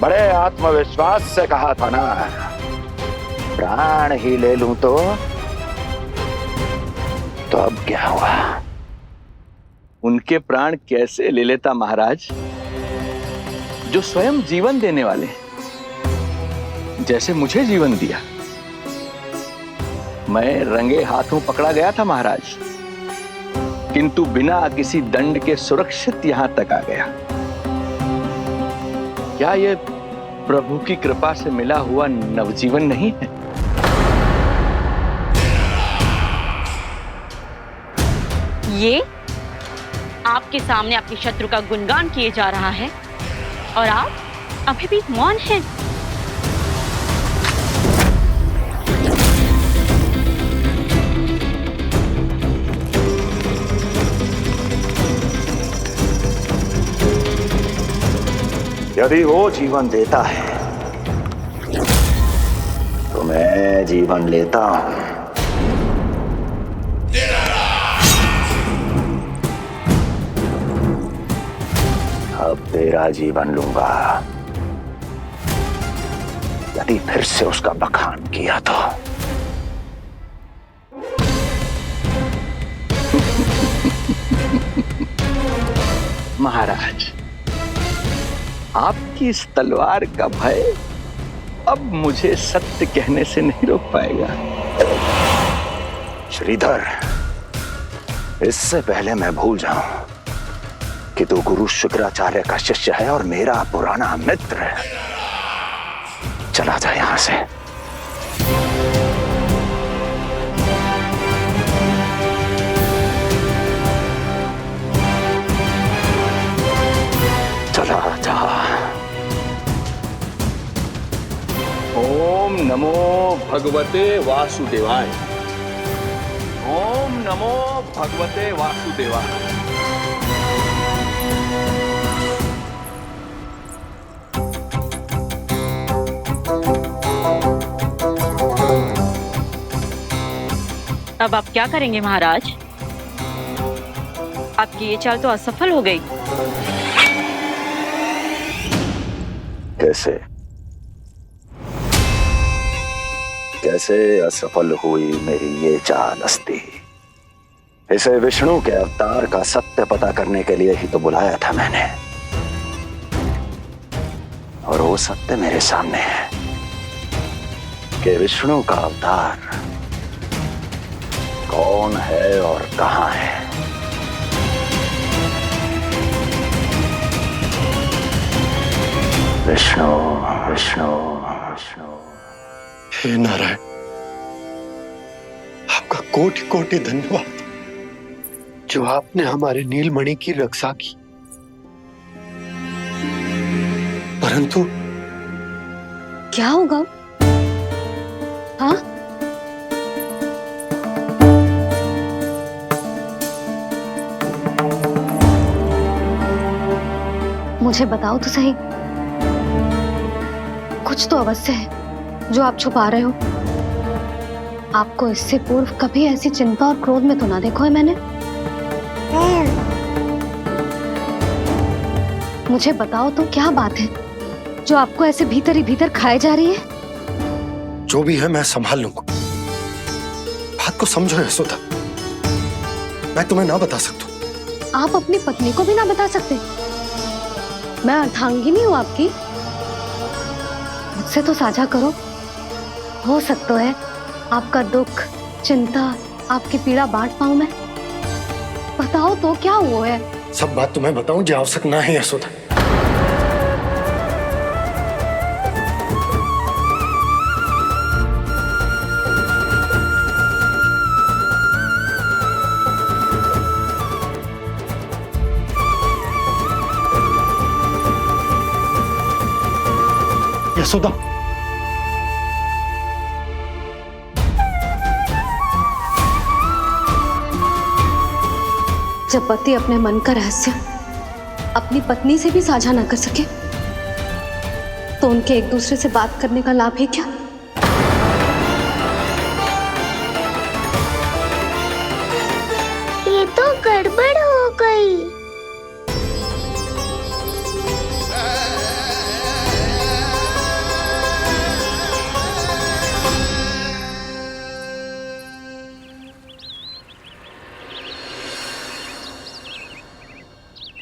बड़े आत्मविश्वास से कहा था ना, प्राण ही ले लूं तो अब क्या हुआ? उनके प्राण कैसे ले लेता महाराज, जो स्वयं जीवन देने वाले, जैसे मुझे जीवन दिया। मैं रंगे हाथों पकड़ा गया था महाराज, किंतु बिना किसी दंड के सुरक्षित यहां तक आ गया। क्या यह प्रभु की कृपा से मिला हुआ नवजीवन नहीं है? ये आपके सामने अपने शत्रु का गुणगान किए जा रहा है और आप अभी भी मौन हैं। यदि वो जीवन देता है तो मैं जीवन लेता हूं। अब तेरा जीवन लूंगा यदि फिर से उसका बखान किया तो। महाराज, आपकी इस तलवार का भय अब मुझे सत्य कहने से नहीं रोक पाएगा। श्रीधर, इससे पहले मैं भूल जाऊं कि तू गुरु शुक्राचार्य का शिष्य है और मेरा पुराना मित्र है, चला जा यहां से। चला जा। ओम नमो भगवते वासुदेवाय। ओम नमो भगवते वासुदेवाय। अब आप क्या करेंगे महाराज? आपकी ये चाल तो असफल हो गई। कैसे असफल हुई मेरी ये चाल अस्ति? इसे विष्णु के अवतार का सत्य पता करने के लिए ही तो बुलाया था मैंने, और वो सत्य मेरे सामने है कि विष्णु का अवतार कौन है और कहां है। विष्णु विष्णु विष्णु। हे नारायण, आपका कोटि कोटि धन्यवाद जो आपने हमारे नीलमणि की रक्षा की। परंतु क्या होगा? हाँ, मुझे बताओ तो सही, कुछ तो अवश्य है जो आप छुपा रहे हो। आपको इससे पूर्व कभी ऐसी चिंता और क्रोध में तो ना देखो है मैंने। मुझे बताओ तो क्या बात है जो आपको ऐसे भीतर ही भीतर खाए जा रही है? जो भी है मैं संभाल लूंगा। बात को समझो यशोदा, मैं तुम्हें ना बता सकता। आप अपनी पत्नी को भी ना बता सकते? मैं अर्धांगिनी हूँ आपकी, मुझसे तो साझा करो। हो सकता है आपका दुख, चिंता, आपकी पीड़ा बांट पाऊं मैं। बताओ तो क्या हुआ है? सब बात तुम्हें बताऊं जो आवश्यक ना है यशोदा। यशोदा, जब पति अपने मन का रहस्य अपनी पत्नी से भी साझा ना कर सके तो उनके एक दूसरे से बात करने का लाभ ही क्या? ये तो गड़बड़ हो गई।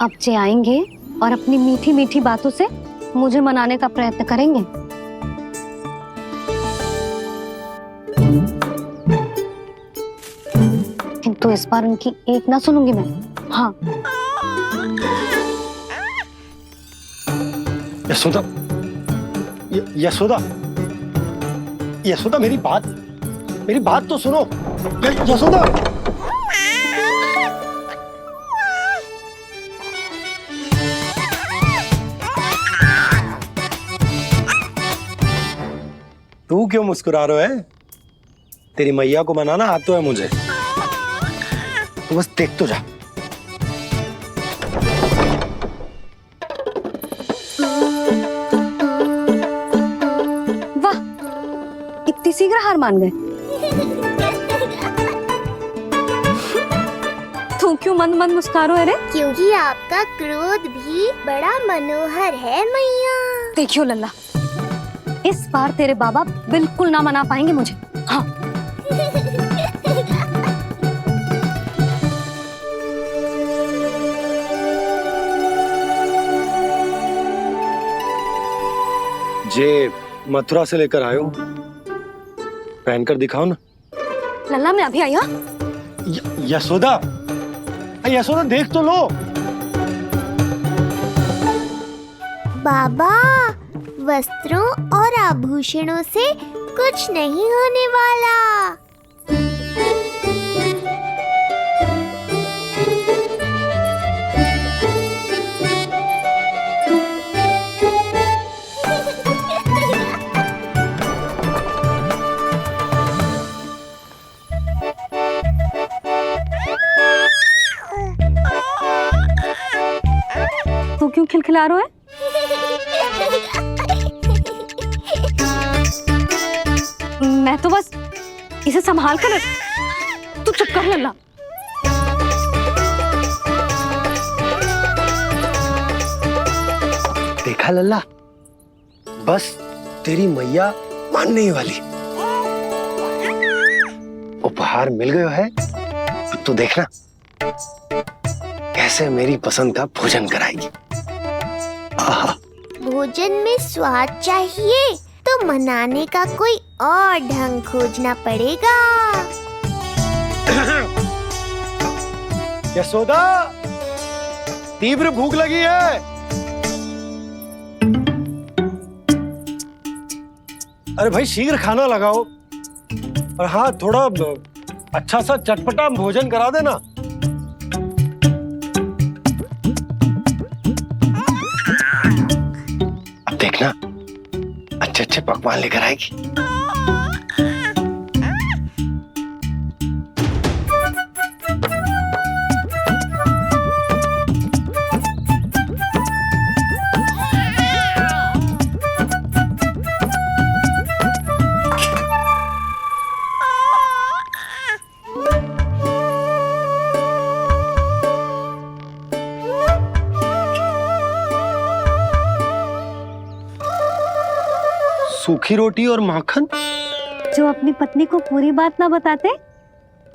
अब जे आएंगे और अपनी मीठी मीठी बातों से मुझे मनाने का प्रयत्न करेंगे। किंतु इस बार उनकी एक ना सुनूंगी मैं। हाँ यशोदा, यशोदा, यशोदा, मेरी बात तो सुनो। यशोदा, तू क्यों मुस्कुरा रहा है? तेरी मैया को मनाना आता है मुझे, तू बस देख तो जा। वाह, इतनी शीघ्र हार मान गए। तू क्यों मंद मंद मुस्कुरा रहे? क्योंकि आपका क्रोध भी बड़ा मनोहर है मैया। देखियो लल्ला, इस बार तेरे बाबा बिल्कुल ना मना पाएंगे मुझे। हाँ जे मथुरा से लेकर आयो, पहनकर दिखाओ ना। लल्ला मैं अभी आई। हाँ यशोदा, यशोदा देख तो लो। बाबा, वस्त्रों और आभूषणों से कुछ नहीं होने वाला। तू क्यों खिलखिला रहा है? मैं तो बस इसे संभाल कर। तू चुप कर लल्ला। देखा लल्ला, बस तेरी मैया मानने ही वाली। उपहार मिल गयो है तो देखना कैसे मेरी पसंद का भोजन कराएगी। भोजन में स्वाद चाहिए तो मनाने का कोई और ढंग खोजना पड़ेगा। यशोदा, तीव्र भूख लगी है। अरे भाई शीघ्र खाना लगाओ, और हाँ थोड़ा अच्छा सा चटपटा भोजन करा देना। अब देखना अच्छे अच्छे पकवान लेकर आएगी। सूखी रोटी और माखन। जो अपनी पत्नी को पूरी बात ना बताते,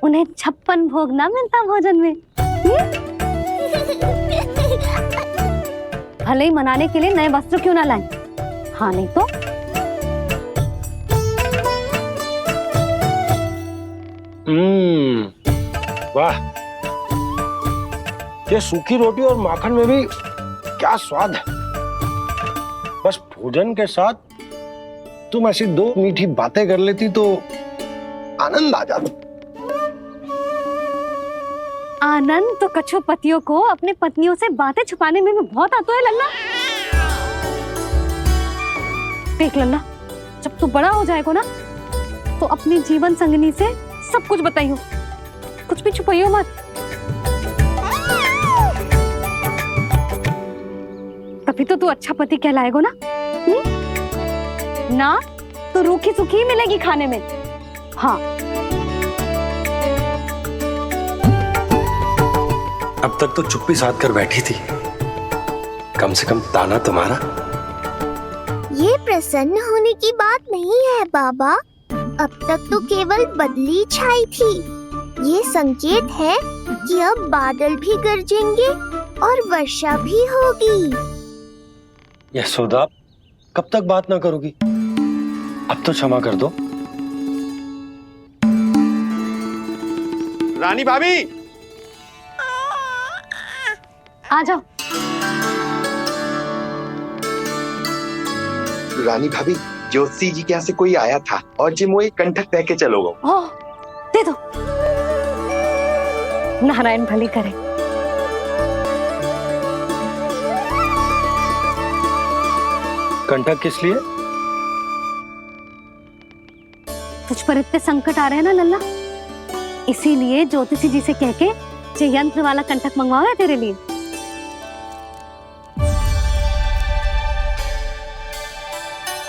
उन्हें 56 भोग ना मिलता भोजन में। भले ही मनाने के लिए नए वस्त्र क्यों ना लाएं। हाँ नहीं तो वाह, ये सूखी रोटी और माखन में भी क्या स्वाद है। बस भोजन के साथ तुम ऐसी दो मीठी बातें कर लेती तो आनंद आ जाता। आनंद तो कछुआ पतियों को अपने पत्नियों से बातें छुपाने में भी बहुत आता है लल्ला। देख लल्ला, जब तू बड़ा हो जाएगा ना तो अपनी जीवन संगनी से सब कुछ बताइयो, कुछ भी छुपाइयो मत। तभी तो तू अच्छा पति कहलाएगा ना। ना तो रूखी सूखी ही मिलेगी खाने में। हाँ अब तक तो चुप्पी साध कर बैठी थी, कम से कम ताना तुम्हारा। ये प्रसन्न होने की बात नहीं है बाबा, अब तक तो केवल बदली छाई थी। ये संकेत है कि अब बादल भी गरजेंगे और वर्षा भी होगी। यशोदा, कब तक बात ना करोगी? अब तो क्षमा कर दो। रानी भाभी, आ जाओ। रानी भाभी, ज्योति जी के यहाँ से कोई आया था और जी मुझे कंठक दे के चलो गो। ओह, दे दो। नारायण भली करे। कंठक किस लिए? तुझ पर इतने संकट आ रहे हैं ना लल्ला, इसीलिए ज्योतिषी जी से कह के ये यंत्र वाला कंठक मंगवाया है तेरे लिए।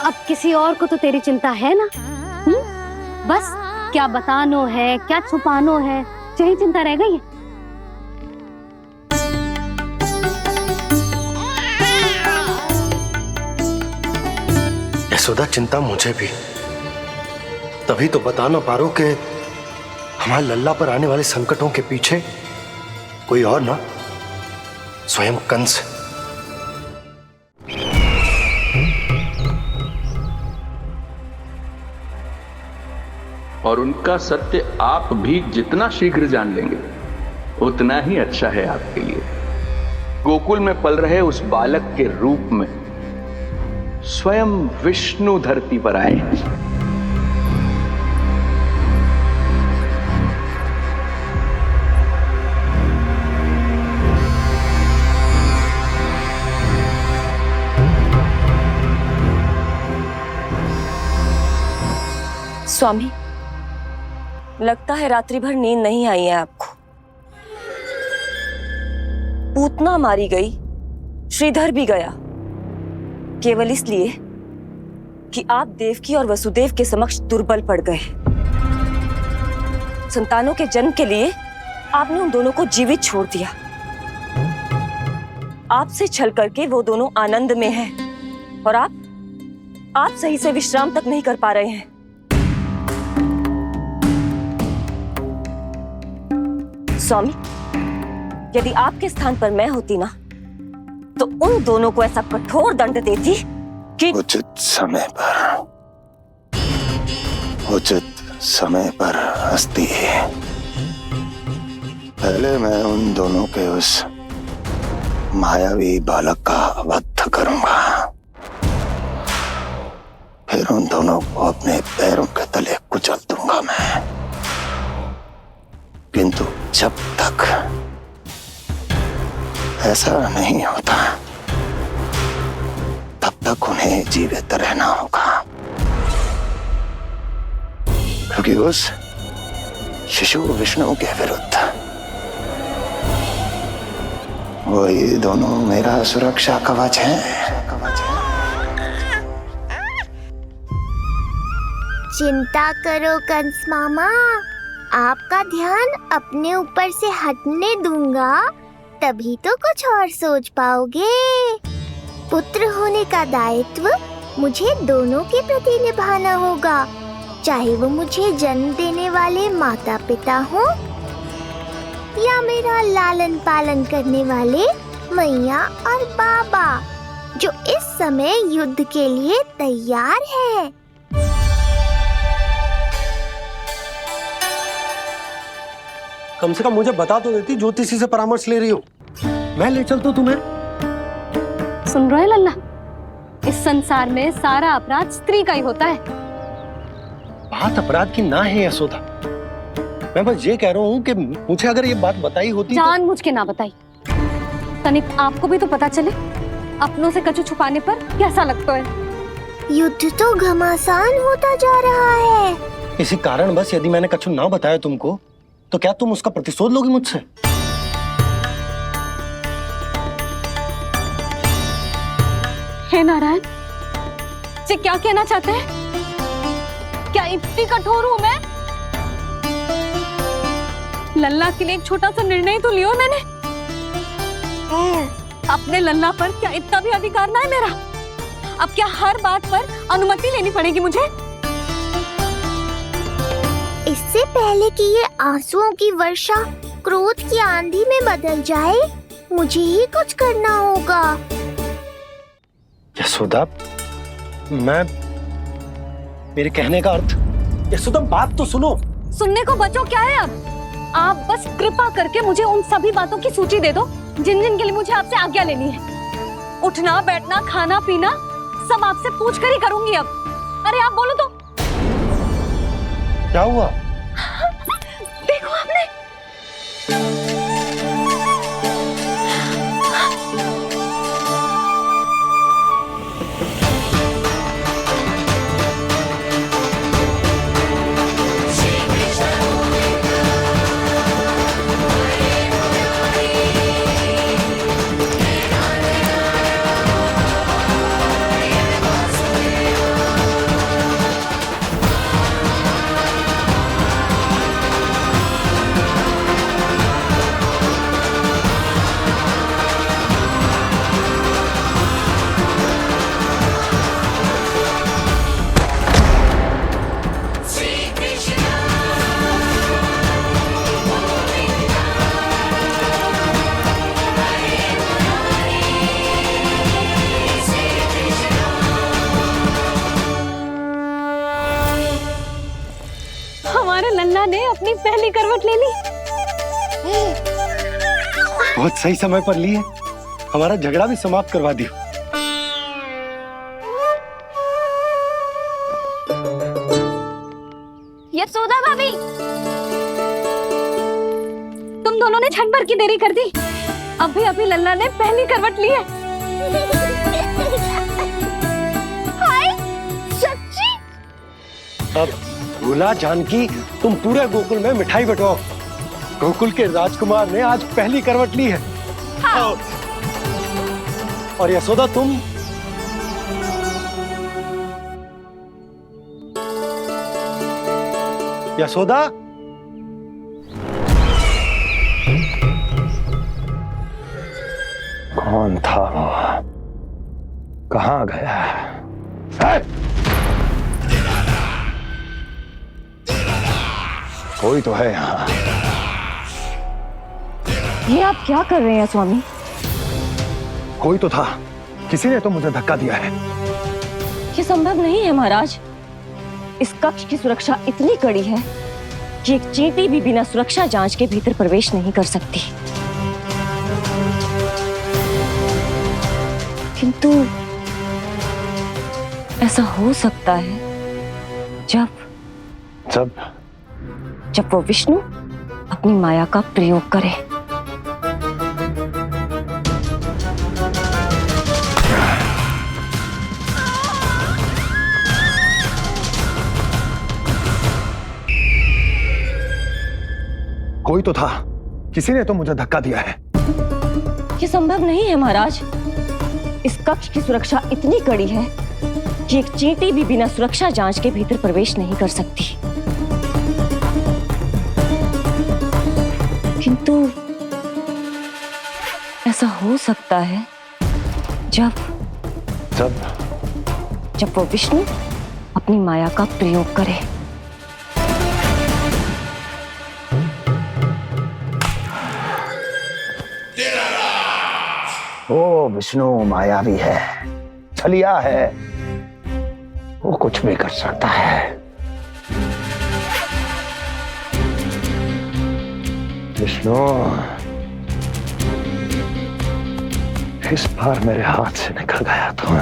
अब किसी और को तो तेरी चिंता है ना? बस क्या बतानो है, क्या छुपानो है, यही चिंता रह गई है। यशोदा, चिंता मुझे भी, तभी तो बता ना पा रहा हूं कि हमारे लल्ला पर आने वाले संकटों के पीछे कोई और ना, स्वयं कंस। और उनका सत्य आप भी जितना शीघ्र जान लेंगे उतना ही अच्छा है आपके लिए। गोकुल में पल रहे उस बालक के रूप में स्वयं विष्णु धरती पर आए हैं। स्वामी, लगता है रात्रि भर नींद नहीं आई है आपको। पूतना मारी गई, श्रीधर भी गया, केवल इसलिए कि आप देवकी और वसुदेव के समक्ष दुर्बल पड़ गए। संतानों के जन्म के लिए आपने उन दोनों को जीवित छोड़ दिया। आपसे छल करके वो दोनों आनंद में हैं और आप सही से विश्राम तक नहीं कर पा रहे हैं। स्वामी, यदि आपके स्थान पर मैं होती ना, तो उन दोनों को ऐसा कठोर दंड देती कि उचित समय पर हस्ती है। पहले मैं उन दोनों के उस मायावी बालक का वध करूंगा, फिर उन दोनों को अपने पैरों के तले कुचल दूंगा मैं। किंतु जब तक ऐसा नहीं होता तब तक उन्हें जीवित रहना होगा, क्योंकि उस शिशु विष्णु के विरुद्ध वही दोनों मेरा सुरक्षा कवच है। चिंता करो कंस मामा, आपका ध्यान अपने ऊपर से हटने दूंगा, तभी तो कुछ और सोच पाओगे। पुत्र होने का दायित्व मुझे दोनों के प्रति निभाना होगा, चाहे वो मुझे जन्म देने वाले माता पिता हो या मेरा लालन पालन करने वाले मैया और बाबा, जो इस समय युद्ध के लिए तैयार है। कम से कम मुझे बता तो देती, ज्योतिषी से परामर्श ले रही हो, मैं ले चलता तुम्हें। सुन रहे लल्ला, इस संसार में सारा अपराध स्त्री का ही होता है। बात अपराध की ना है यशोदा, मैं बस ये कह रहा हूँ कि मुझे अगर ये बात बताई होती जान मुझ के ना बताई, तनिक आपको भी तो पता चले अपनों से कछु छुपाने पर कैसा लगता है। युद्ध तो घमासान होता जा रहा है। इसी कारण बस यदि मैंने कछु ना बताया तुमको, तो क्या तुम उसका प्रतिशोध लोगी मुझसे? हे नारायण, ये क्या कहना चाहते हैं? क्या इतनी कठोर हूं मैं? लल्ला के लिए एक छोटा सा निर्णय तो लियो मैंने। अपने लल्ला पर क्या इतना भी अधिकार ना है मेरा? अब क्या हर बात पर अनुमति लेनी पड़ेगी मुझे? इससे पहले कि ये आंसुओं की वर्षा क्रोध की आंधी में बदल जाए, मुझे ही कुछ करना होगा। यशोदा, मेरे कहने का अर्थ, यशोदा बात तो सुनो। सुनने को बचो क्या है अब? आप बस कृपा करके मुझे उन सभी बातों की सूची दे दो जिन जिन के लिए मुझे आपसे आज्ञा लेनी है। उठना, बैठना, खाना, पीना सब आपसे पूछ कर ही करूंगी अब। अरे आप बोलो तो। क्या हुआ? देखो आपने। हमारे लल्ला ने अपनी पहली करवट ले ली। बहुत सही समय पर ली है। हमारा झगड़ा भी समाप्त करवा दियो। यशोदा भाभी, तुम दोनों ने क्षण भर की देरी कर दी। अभी लल्ला ने पहली करवट ली है। हाय, सच्ची? अब भोला जानकी, तुम पूरे गोकुल में मिठाई बंटवाओ। गोकुल के राजकुमार ने आज पहली करवट ली है। हाँ। और यशोदा तुम यशोदा, कौन था वो? कहाँ गया? है? कोई तो है यहाँ। ये आप क्या कर रहे हैं स्वामी? कोई तो था, किसी ने तो मुझे धक्का दिया है। ये संभव नहीं है महाराज। इस कक्ष की सुरक्षा इतनी कड़ी है कि एक चींटी भी बिना सुरक्षा जांच के भीतर प्रवेश नहीं कर सकती। किंतु ऐसा हो सकता है जब वो विष्णु अपनी माया का प्रयोग करे। कोई तो था, किसी ने तो मुझे धक्का दिया है। ये संभव नहीं है महाराज। इस कक्ष की सुरक्षा इतनी कड़ी है कि एक चींटी भी बिना सुरक्षा जांच के भीतर प्रवेश नहीं कर सकती। किंतु ऐसा हो सकता है जब वो विष्णु अपनी माया का प्रयोग करे। ओ विष्णु मायावी है, छलिया है, वो कुछ भी कर सकता है। विष्णु, इस बार मेरे हाथ से निकल गया तुम।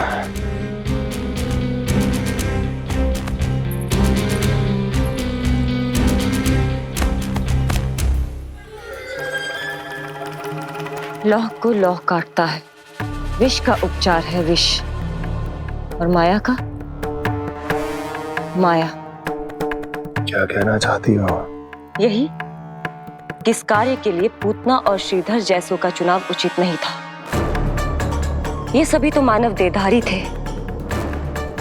लौह को लौह काटता है। विष का उपचार है विष, और माया का माया। क्या कहना चाहती हो? यही कि इस कार्य के लिए पूतना और श्रीधर जैसों का चुनाव उचित नहीं था। ये सभी तो मानव देहधारी थे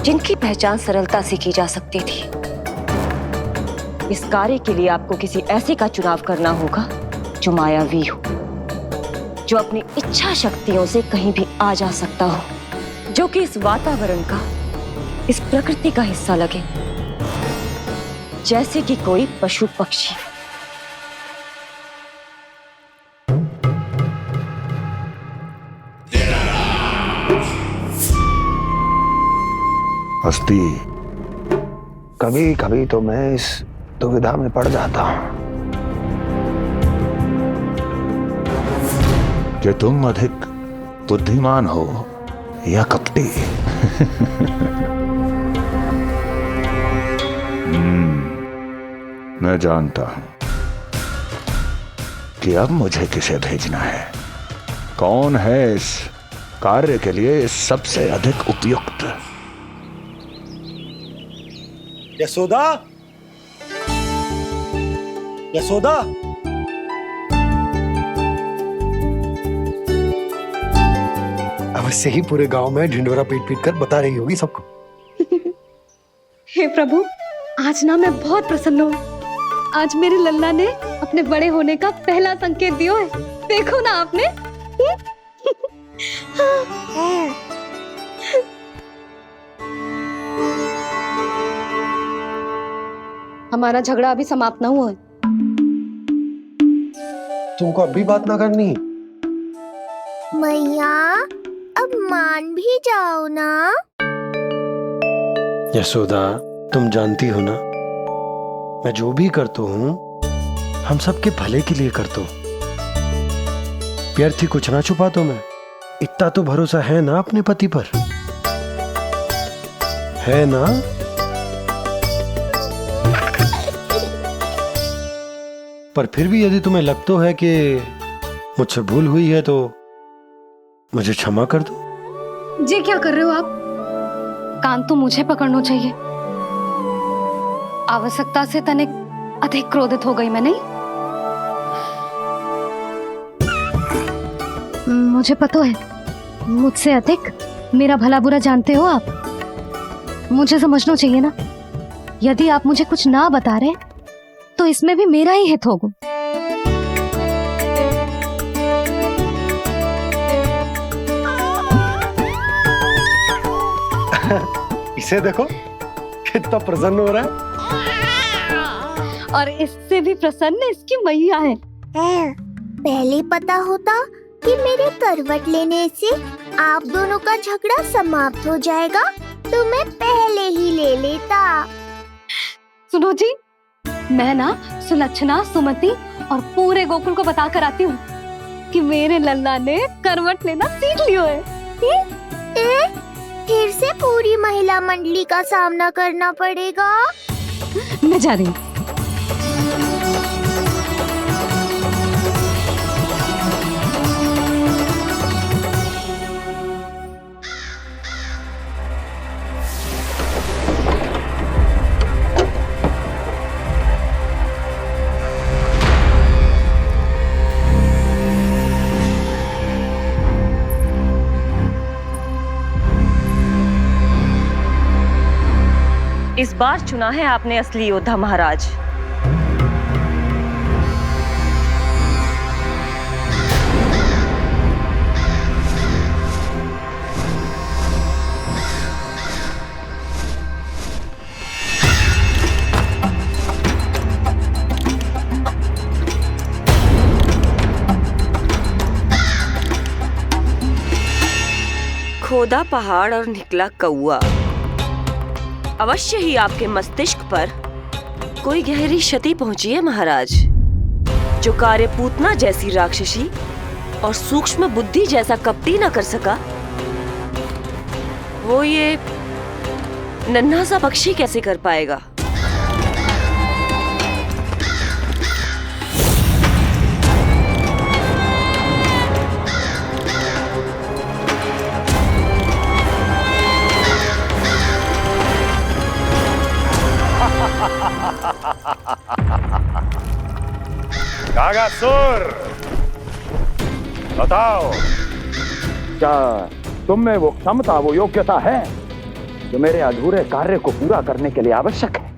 जिनकी पहचान सरलता से की जा सकती थी। इस कार्य के लिए आपको किसी ऐसे का चुनाव करना होगा जो मायावी हो, जो अपनी इच्छा शक्तियों से कहीं भी आ जा सकता हो, जो कि इस वातावरण का, इस प्रकृति का हिस्सा लगे, जैसे कि कोई पशु पक्षी। हस्ती, कभी कभी तो मैं इस दुविधा में पड़ जाता हूं कि तुम अधिक बुद्धिमान हो या कपटी। मैं जानता हूं कि अब मुझे किसे भेजना है, कौन है इस कार्य के लिए सबसे अधिक उपयुक्त। यशोदा, यशोदा, अवश्य ही पूरे गांव में ढिंडोरा पीट पीट कर बता रही होगी सबको। हे प्रभु, आज ना मैं बहुत प्रसन्न हूँ। आज मेरे लल्ला ने अपने बड़े होने का पहला संकेत दिया है। देखो ना आपने। हमारा झगड़ा अभी समाप्त ना हुआ है। तुमको अब भी बात ना करनी? मैया, अब मान भी जाओ ना। यशोदा, तुम जानती हो ना, मैं जो भी करता हूँ हम सबके भले के लिए करता हूँ। व्यर्थ ही कुछ ना छुपाता मैं। इतना तो भरोसा है ना अपने पति पर, है ना? पर फिर भी यदि तुम्हें लगता है कि मुझसे भूल हुई है तो मुझे क्षमा कर दो। ये क्या कर रहे हो आप? कान तो मुझे पकड़ना चाहिए। आवश्यकता से तनिक अधिक क्रोधित हो गई मैं, नहीं? मुझे पता है, मुझसे अधिक मेरा भला बुरा जानते हो आप। मुझे समझना चाहिए ना, यदि आप मुझे कुछ ना बता रहे तो इसमें भी मेरा ही हित होगा। इसे देखो कितना प्रसन्न हो रहा है। और इससे भी प्रसन्न इसकी मैया है। पहले पता होता कि मेरे करवट लेने से आप दोनों का झगड़ा समाप्त हो जाएगा तो मैं पहले ही ले लेता। सुनो जी, मैं ना सुलक्षणा, सुमति और पूरे गोकुल को बता कर आती हूँ कि मेरे लल्ला ने करवट लेना सीख लियो है। फिर से पूरी महिला मंडली का सामना करना पड़ेगा। मैं जा रही हूँ। इस बार चुना है आपने असली योद्धा महाराज। खोदा पहाड़ और निकला कौआ। अवश्य ही आपके मस्तिष्क पर कोई गहरी क्षति पहुंची है महाराज। जो कार्य पूतना जैसी राक्षसी और सूक्ष्म बुद्धि जैसा कपटी न कर सका, वो ये नन्हा सा पक्षी कैसे कर पाएगा? कागासुर, बताओ, क्या तुम में वो क्षमता, वो योग्यता है जो मेरे अधूरे कार्य को पूरा करने के लिए आवश्यक है?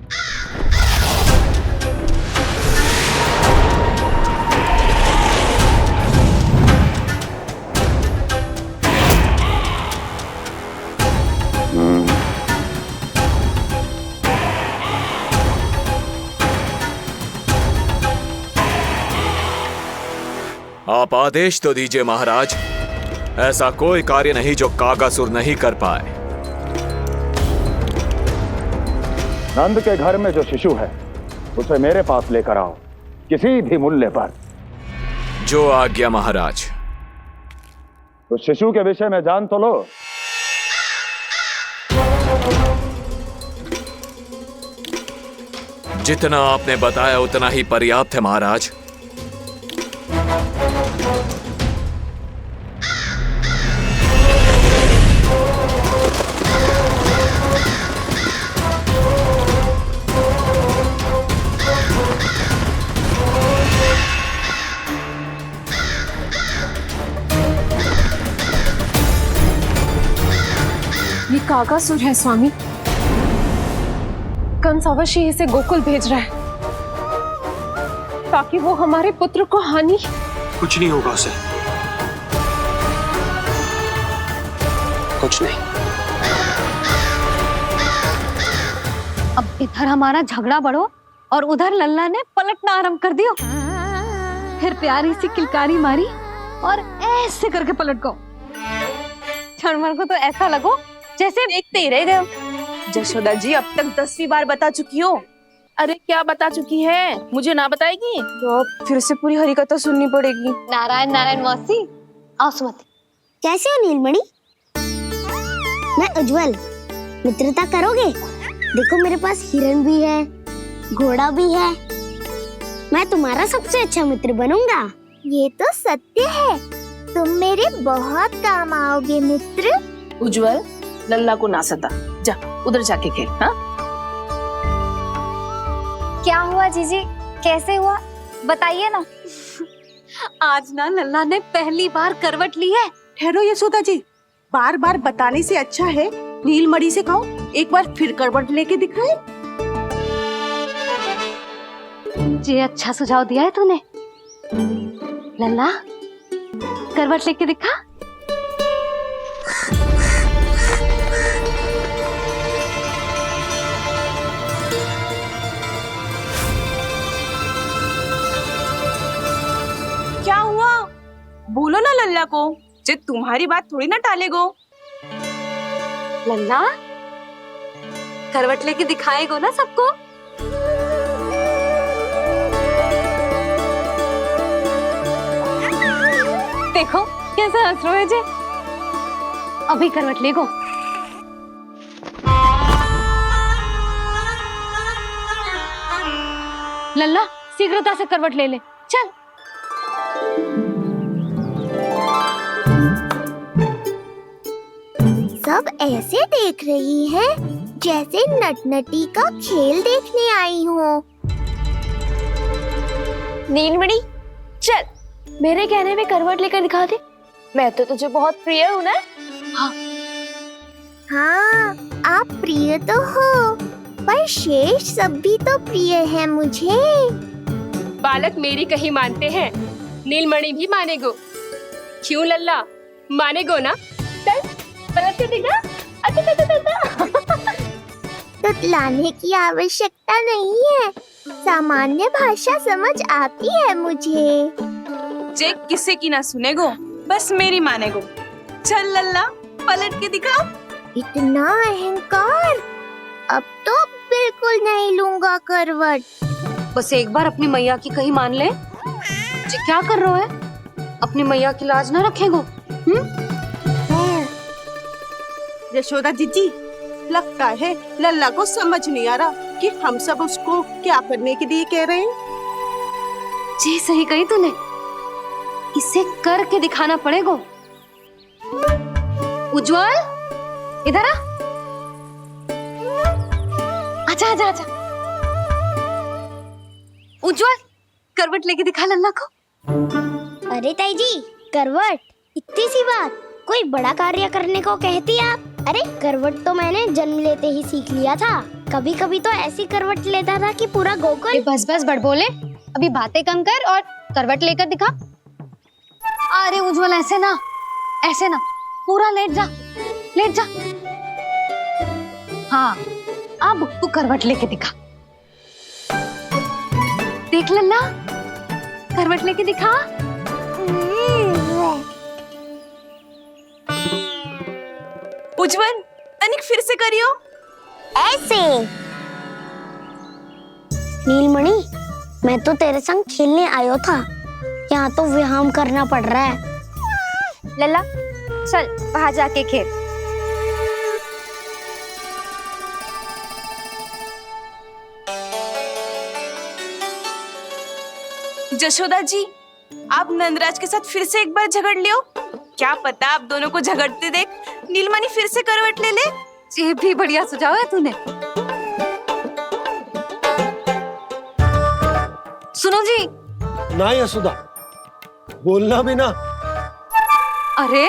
आप आदेश तो दीजिए महाराज। ऐसा कोई कार्य नहीं जो कागासुर नहीं कर पाए। नंद के घर में जो शिशु है उसे मेरे पास लेकर आओ, किसी भी मूल्य पर। जो आज्ञा महाराज। तो शिशु के विषय में जान तो लो। जितना आपने बताया उतना ही पर्याप्त है महाराज। ये कागासुर है स्वामी। कंस अवश्य इसे गोकुल भेज रहा है ताकि वो हमारे पुत्र को हानि। कुछ नहीं होगा उसे, कुछ नहीं। अब इधर हमारा झगड़ा बढ़ो और उधर लल्ला ने पलटना आरंभ कर दियो। फिर प्यारी सी किलकारी मारी और ऐसे करके पलट गो। क्षणभर को तो ऐसा लगो जैसे देखते ही रह गए। जशोदा जी अब तक 10वीं बार बता चुकी हो। अरे क्या बता चुकी है, मुझे ना बताएगी तो अब फिर से पूरी हरिकथा सुननी पड़ेगी। नारायण नारायण मौसी, आओ सुमति। कैसे हो नीलमणि? मैं उज्जवल, मित्रता करोगे? देखो मेरे पास हिरन भी है, घोड़ा भी है। मैं तुम्हारा सबसे अच्छा मित्र बनूंगा। ये तो सत्य है, तुम मेरे बहुत काम आओगे मित्र। उज्जवल, लल्ला को ना सता, जा उधर जाके खेल। हाँ क्या हुआ जीजी, कैसे हुआ बताइए ना। आज ना लल्ला ने पहली बार करवट ली है। ठहरो यशोदा जी, बार बार बताने से अच्छा है नीलमणि से कहो एक बार फिर करवट लेके दिखाए। ये अच्छा सुझाव दिया है तूने। लल्ला करवट लेके दिखा। क्या हुआ, बोलो ना लल्ला को, जे तुम्हारी बात थोड़ी ना टालेगो। लल्ला करवट लेके दिखाएगो ना सबको। देखो कैसा हंस रहे जे। अभी करवट लेगो। लल्ला शीघ्रता से करवट ले ले, चल। सब ऐसे देख रही है जैसे नटनटी का खेल देखने आई हो। नीलमणि चल, मेरे कहने में करवट लेकर दिखा दे। मैं तो तुझे बहुत प्रिय हूँ ना। हाँ, आप प्रिय तो हो, पर शेष सब भी तो प्रिय है मुझे। बालक मेरी कहीं मानते हैं, नीलमणि भी मानेगो। क्यों लल्ला, मानेगो ना? चल पलट के दिखा। तुतलाने की आवश्यकता नहीं है, सामान्य भाषा समझ आती है मुझे। जे किसी की ना सुनेगो, बस मेरी मानेगो। चल लल्ला पलट के दिखा। इतना अहंकार, अब तो बिल्कुल नहीं लूंगा करवट। बस एक बार अपनी मैया की कही मान ले। जी क्या कर रहे हो? अपनी मैया की लाज ना रखेगो। यशोदा जीजी, लगता है लल्ला को समझ नहीं आ रहा कि हम सब उसको क्या करने के लिए कह रहे हैं। जी सही कही तूने, इसे करके दिखाना पड़ेगा। उज्जवल इधर आ। आजा आजा आजा। उज्जवल करवट लेके दिखा लल्ला को। अरे ताई जी, करवट इतनी सी बात, कोई बड़ा कार्य करने को कहती आप। अरे करवट तो मैंने जन्म लेते ही सीख लिया था। कभी कभी तो ऐसी करवट लेता था कि पूरा गोकुल। बस बस बड़ बोले, अभी बातें कम कर और करवट लेकर दिखा। अरे उज्जवल ऐसे ना, ऐसे ना, पूरा लेट जा, लेट जा। हाँ अब तू करवट लेके दिखा। देख लल्ला, करवट लेके दिखा। उज्जवल, तनिक फिर से करियो। ऐसे नीलमणि, मैं तो तेरे संग खेलने आयो था, यहाँ तो व्यायाम करना पड़ रहा है। लल्ला चल बाहर जाके खेल। जशोदा जी, आप नंदराज के साथ फिर से एक बार झगड़ लियो। क्या पता आप दोनों को झगड़ते देख नीलमणि फिर से करवट ले ले। ये भी बढ़िया सुझाव है तूने। सुनो जी। ना यशोदा, बोलना भी ना। अरे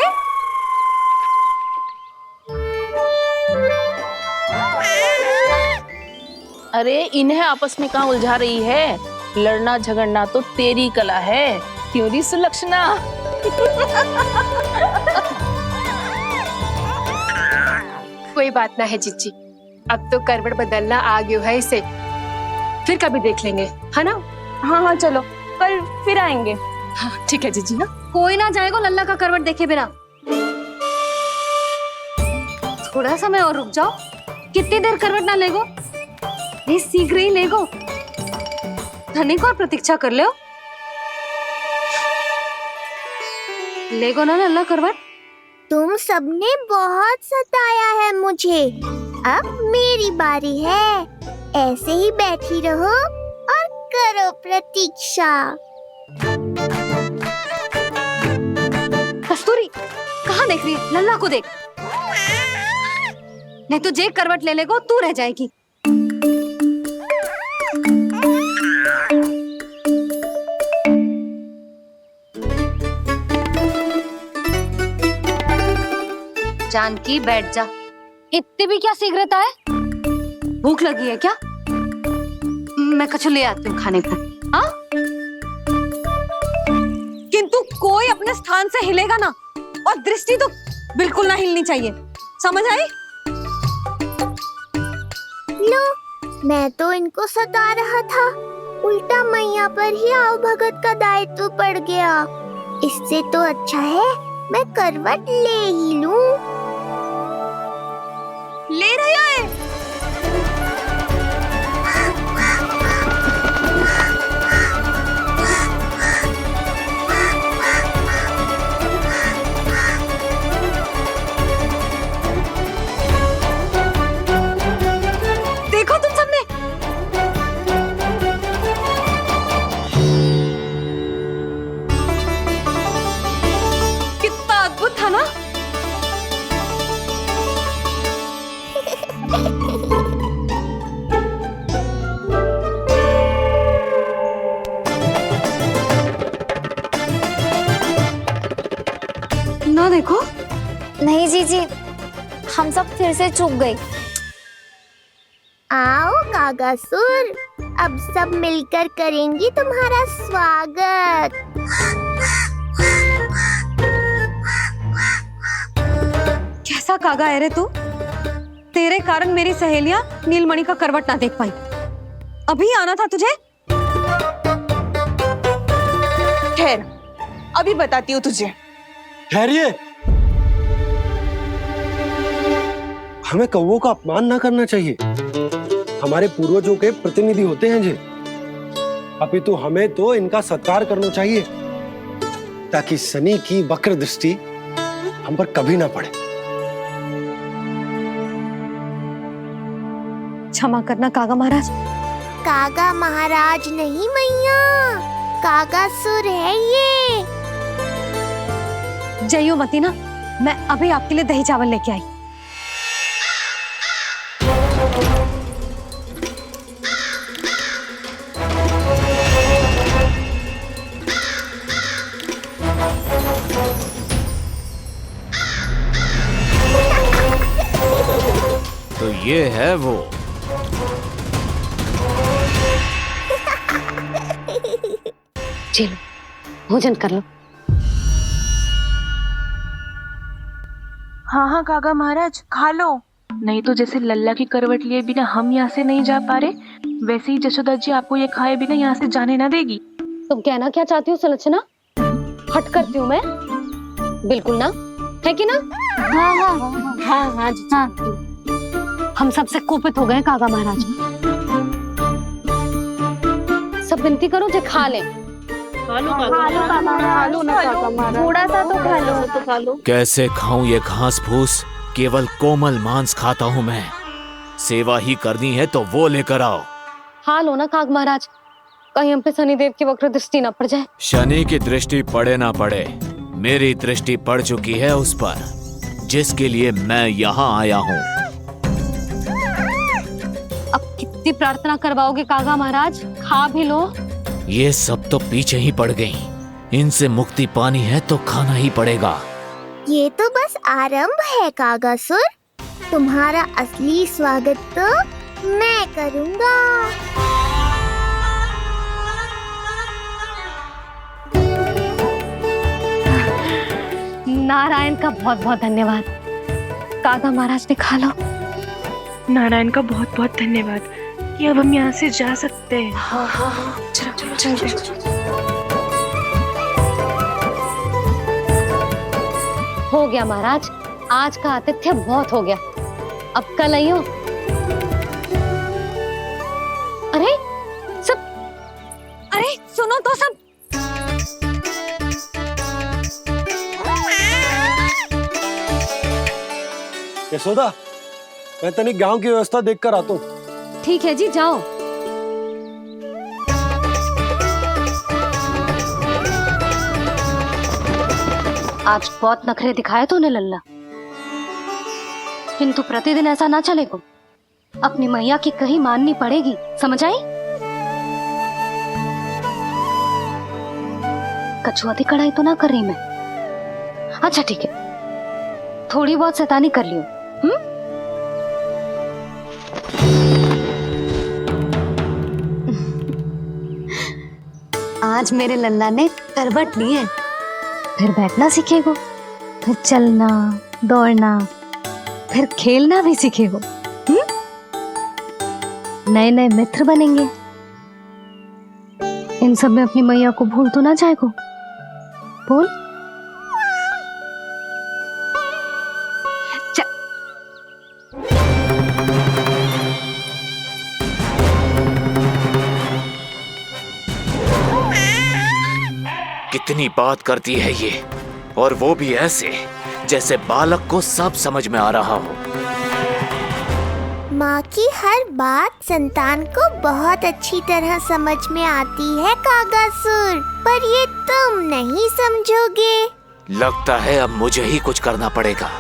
अरे इन्हें आपस में कहाँ उलझा रही है? लड़ना झगड़ना तो तेरी कला है, क्यों री सुलक्षणा? कोई बात ना है जीजी, अब तो करवट बदलना आ गयो है इसे, फिर कभी देख लेंगे, है ना? हाँ हाँ चलो, कल फिर आएंगे। हाँ ठीक है जीजी ना। कोई ना जाएगा लल्ला का करवट देखे बिना। थोड़ा समय और रुक जाओ। कितनी देर करवट ना लेगो? ये शीघ्र ही लेगो। धनिक और प्रतीक्षा कर ले। लेगो ना लल्ला करवट। तुम सबने बहुत सताया है मुझे, अब मेरी बारी है। ऐसे ही बैठी रहो और करो प्रतीक्षा। कस्तूरी कहाँ देख रही है? लल्ला को देख, नहीं तो जे करवट ले लेगो तू रह जाएगी। जानकी बैठ जा। इतनी भी क्या शीघ्रता है? भूख लगी है क्या? मैं कछु ले आती हूँ खाने को। हाँ? किंतु कोई अपने स्थान से हिलेगा ना, और दृष्टि तो बिल्कुल ना हिलनी चाहिए, समझ आई? लो, मैं तो इनको सता रहा था, उल्टा मैया पर ही आओ भगत का दायित्व पड़ गया। इससे तो अच्छा है मैं करवट ले ही लूं। ले रहे हो? देखो तुम सबने, कितना अद्भुत था ना? ना देखो। नहीं जीजी, हम सब फिर से चूक गए। आओ कागासुर, अब सब मिलकर करेंगी तुम्हारा स्वागत। कैसा कागा है रे तू? तेरे कारण मेरी सहेलियां नीलमणि का करवट ना देख पाई। अभी आना था तुझे। ठहर, अभी बताती हूँ तुझे। ठहरिए, हमें कौवों का अपमान ना करना चाहिए। हमारे पूर्वजों के प्रतिनिधि होते हैं जी, अपितु हमें तो इनका सत्कार करना चाहिए, ताकि शनि की वक्र दृष्टि हम पर कभी ना पड़े। क्षमा करना कागा महाराज। कागा महाराज नहीं मैया, कागासुर है ये। जयो मती ना, मैं अभी आपके लिए दही चावल लेके आई। तो ये है वो। चलो भोजन कर लो। हाँ हाँ काका महाराज, खा लो। नहीं तो जैसे लल्ला की करवट लिए बिना हम यहाँ से नहीं जा पा रहे, वैसे ही जशोदा जी आपको ये खाए बिना यहाँ से जाने ना देगी। तुम कहना क्या चाहती हो सुलक्षणा? हट करती हूँ मैं? बिल्कुल ना, है कि ना? हाँ हाँ हाँ हाँ हाँ। हम सबसे कोपित हो गए कागा महाराज। विनती करूं जे खा ले। थोड़ा सा तो खा लो। कैसे खाऊं ये घास फूस? केवल कोमल मांस खाता हूँ मैं। सेवा ही करनी है तो वो लेकर आओ। खा लो ना काग महाराज, कहीं हम पे शनिदेव की वक्र दृष्टि न पड़ जाए। शनि की दृष्टि पड़े ना पड़े, मेरी दृष्टि पड़ चुकी है उस पर, जिसके लिए मैं यहाँ आया हूँ। अब कितनी प्रार्थना करवाओगे कागा महाराज, खा भी लो। ये सब तो पीछे ही पड़ गई, इनसे मुक्ति पानी है तो खाना ही पड़ेगा। ये तो बस आरंभ है कागासुर, तुम्हारा असली स्वागत तो मैं करूँगा। नारायण का बहुत बहुत धन्यवाद। कागा महाराज ने खा लो। नारायण का बहुत बहुत धन्यवाद कि अब हम यहाँ से जा सकते हैं। हो गया महाराज, आज का आतिथ्य बहुत हो गया, अब कल आइयो। अरे सुनो तो सब। यशोदा, मैं तनिक गांव की व्यवस्था देखकर आता हूँ। ठीक है जी, जाओ। आज बहुत नखरे दिखाए तूने लल्ला, किंतु प्रतिदिन ऐसा ना चलेगा। अपनी मैया की कहीं माननी पड़ेगी, समझ आई? कछुआती कढ़ाई तो ना कर रही मैं। अच्छा ठीक है, थोड़ी बहुत शैतानी कर लियो। आज मेरे लल्ला ने करवट ली है, फिर बैठना सीखेगो, फिर चलना दौड़ना, फिर खेलना भी सीखेगो। नए नए मित्र बनेंगे। इन सब में अपनी मैया को भूल तो ना जाएगो। बोल। कितनी बात करती है ये, और वो भी ऐसे जैसे बालक को सब समझ में आ रहा हो। माँ की हर बात संतान को बहुत अच्छी तरह समझ में आती है कागासुर, पर ये तुम नहीं समझोगे। लगता है अब मुझे ही कुछ करना पड़ेगा।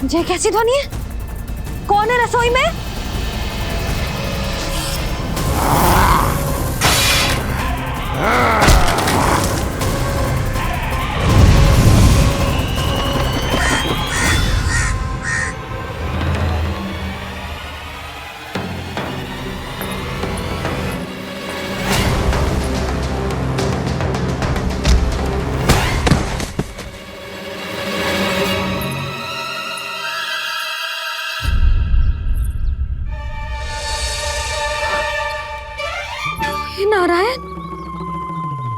ये कैसी ध्वनि है? कौन है रसोई में? नारायण,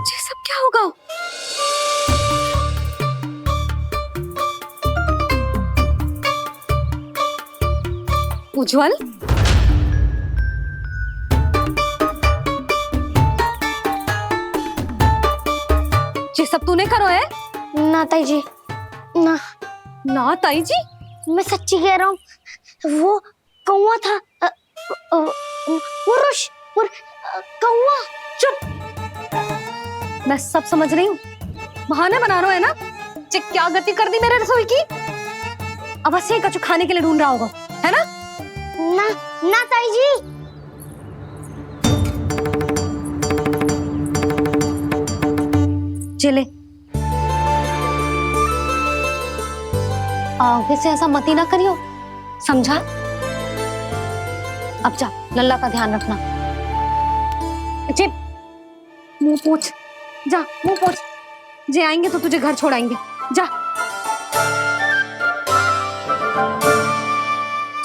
ये सब क्या होगा? उज्जवल, ये सब तूने करो है? ना ताई जी, ना ना ताई जी, मैं सच्ची कह रहा हूँ। वो कौवा था, कौवा। चुप, मैं सब समझ रही हूँ, बहाने बना रहा है ना। ये क्या गति कर दी मेरे रसोई की? अब बस यही कछु खाने के लिए ढूंढ रहा होगा, है ना? ना ना ताई जी। चले आगे से ऐसा मती ना करियो, समझा? अब जा, लल्ला का ध्यान रखना। जी, मुंह पोंछ, जा मुंह पोंछ। जे आएंगे तो तुझे घर छोड़ाएंगे, जा।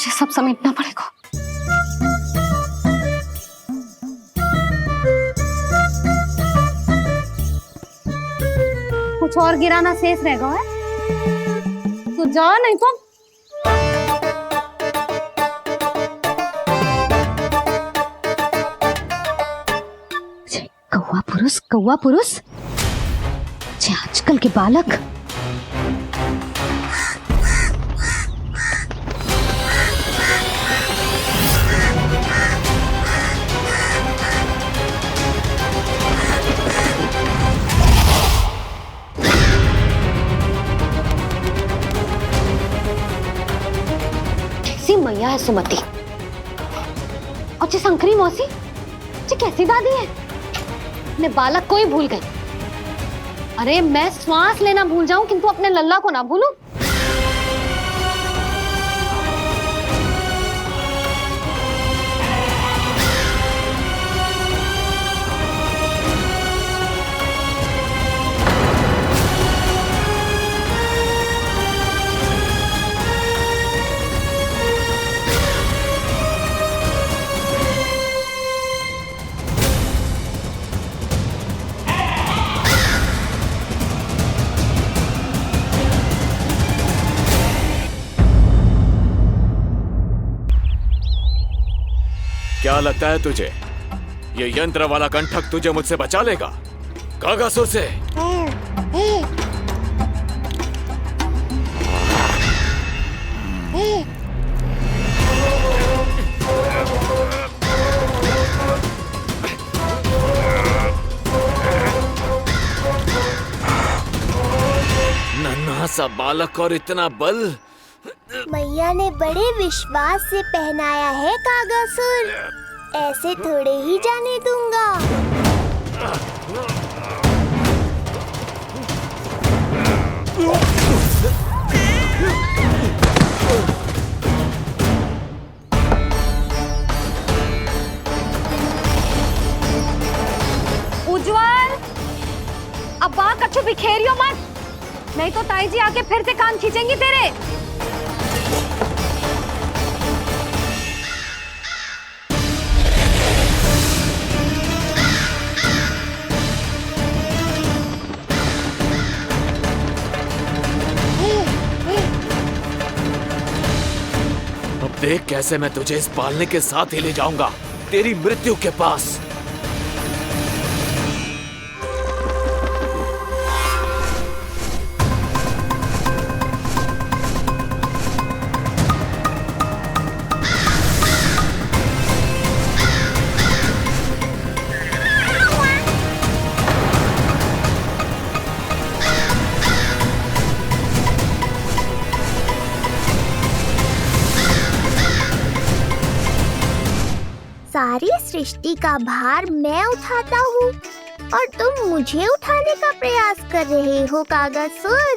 ये सब समेटना पड़ेगा। कुछ और गिराना शेष रहेगा है? तो जा, नहीं तो कौवा पुरुष जे आजकल के बालक। कैसी मैया है सुमति, और जे शंकरी मौसी जे कैसी दादी है। मैं बालक को ही भूल गई। अरे मैं श्वास लेना भूल जाऊं किंतु अपने लल्ला को ना भूलूं। क्या लगता है तुझे ये यंत्र वाला कंठक तुझे मुझसे बचा लेगा कागासुर से? नन्हा सा बालक और इतना बल। मैया ने बड़े विश्वास से पहनाया है कागासुर, ऐसे थोड़े ही जाने दूंगा। उज्जवल, अब बात कछु बिखेरियो मत, नहीं तो ताई जी आके फिर से कान खींचेंगी तेरे। अब देख कैसे मैं तुझे इस पालने के साथ ही ले जाऊंगा तेरी मृत्यु के पास। सारी सृष्टि का भार मैं उठाता हूँ और तुम मुझे उठाने का प्रयास कर रहे हो कागासुर।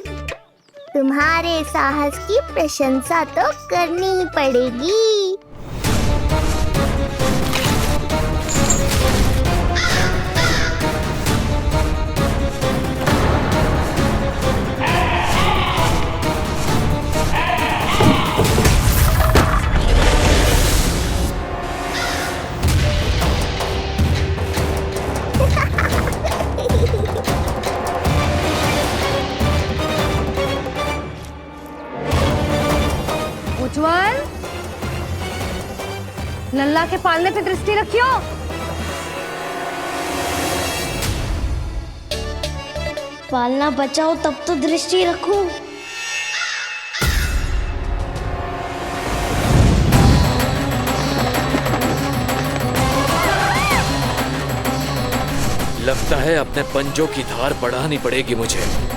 तुम्हारे साहस की प्रशंसा तो करनी ही पड़ेगी। उज्जवल, लल्ला के पालने पे दृष्टि रखियो। पालना बचाओ तब तो दृष्टि रखूं। लगता है अपने पंजों की धार बढ़ानी पड़ेगी मुझे।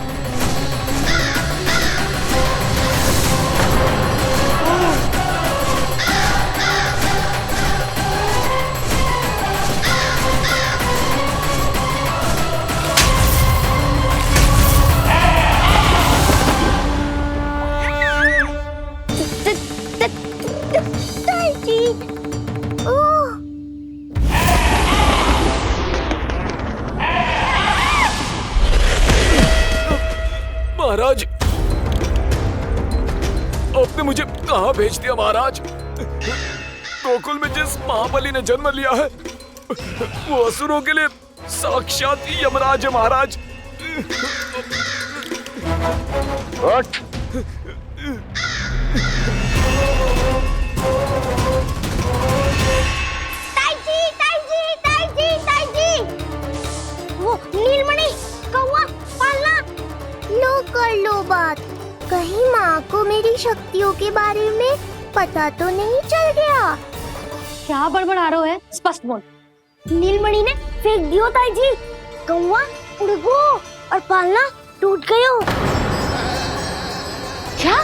कहाँ भेज दिया महाराज? गोकुल में जिस महाबली ने जन्म लिया है वो असुरों के लिए साक्षात यमराज है महाराज। उठ। वो नीलमणि, कौवा, पालना। लो कर लो बात। कहीं माँ को मेरी शक्तियों के बारे में पता तो नहीं चल गया? क्या बड़बड़ा रहे हो? स्पष्ट बोल। नीलमणि ने फेंक दियो ताई जी। कौवा उड़ गयो और पालना टूट गयो। क्या?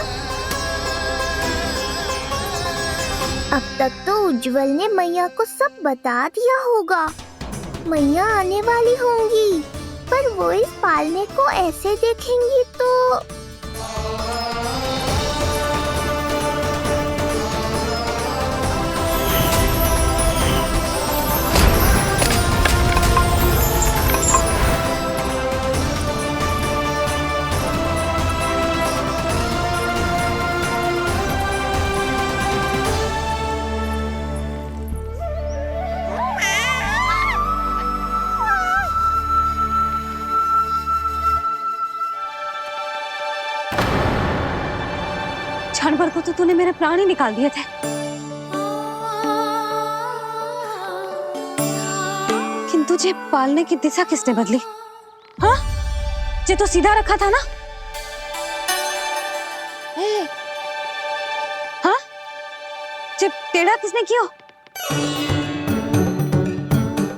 अब तक तो उज्जवल ने मैया को सब बता दिया होगा। मैया आने वाली होंगी, पर वो इस पालने को ऐसे देखेंगी तो क्षण भर को तो तूने मेरे प्राण ही निकाल दिए थे। किंतु तुझे पालने की दिशा किसने बदली? हाँ, जे तो सीधा रखा था ना? हाँ, जे टेढ़ा किसने किया?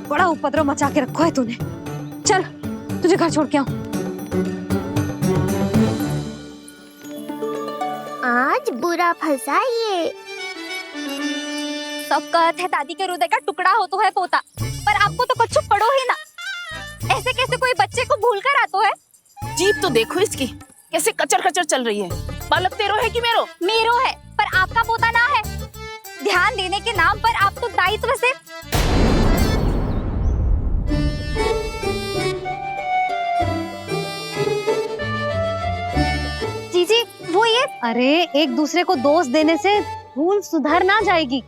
बड़ा उपद्रव मचा के रखो है तूने। चल, तुझे घर छोड़ के आऊं। आज बुरा फंसा ये। सब कहते हैं दादी के हृदय का टुकड़ा हो तो है पोता, पर आपको तो कच्छु पड़ो ही ना। ऐसे कैसे कोई बच्चे को भूल कर आतो है? जीभ तो देखो इसकी, कैसे कचर कचर चल रही है। बालक तेरो है कि मेरो? मेरो है, पर आपका पोता ना है। ध्यान देने के नाम पर आप तो दायित्व से जीजी वो ये। अरे एक दूसरे को दोष देने से भूल सुधर ना जाएगी।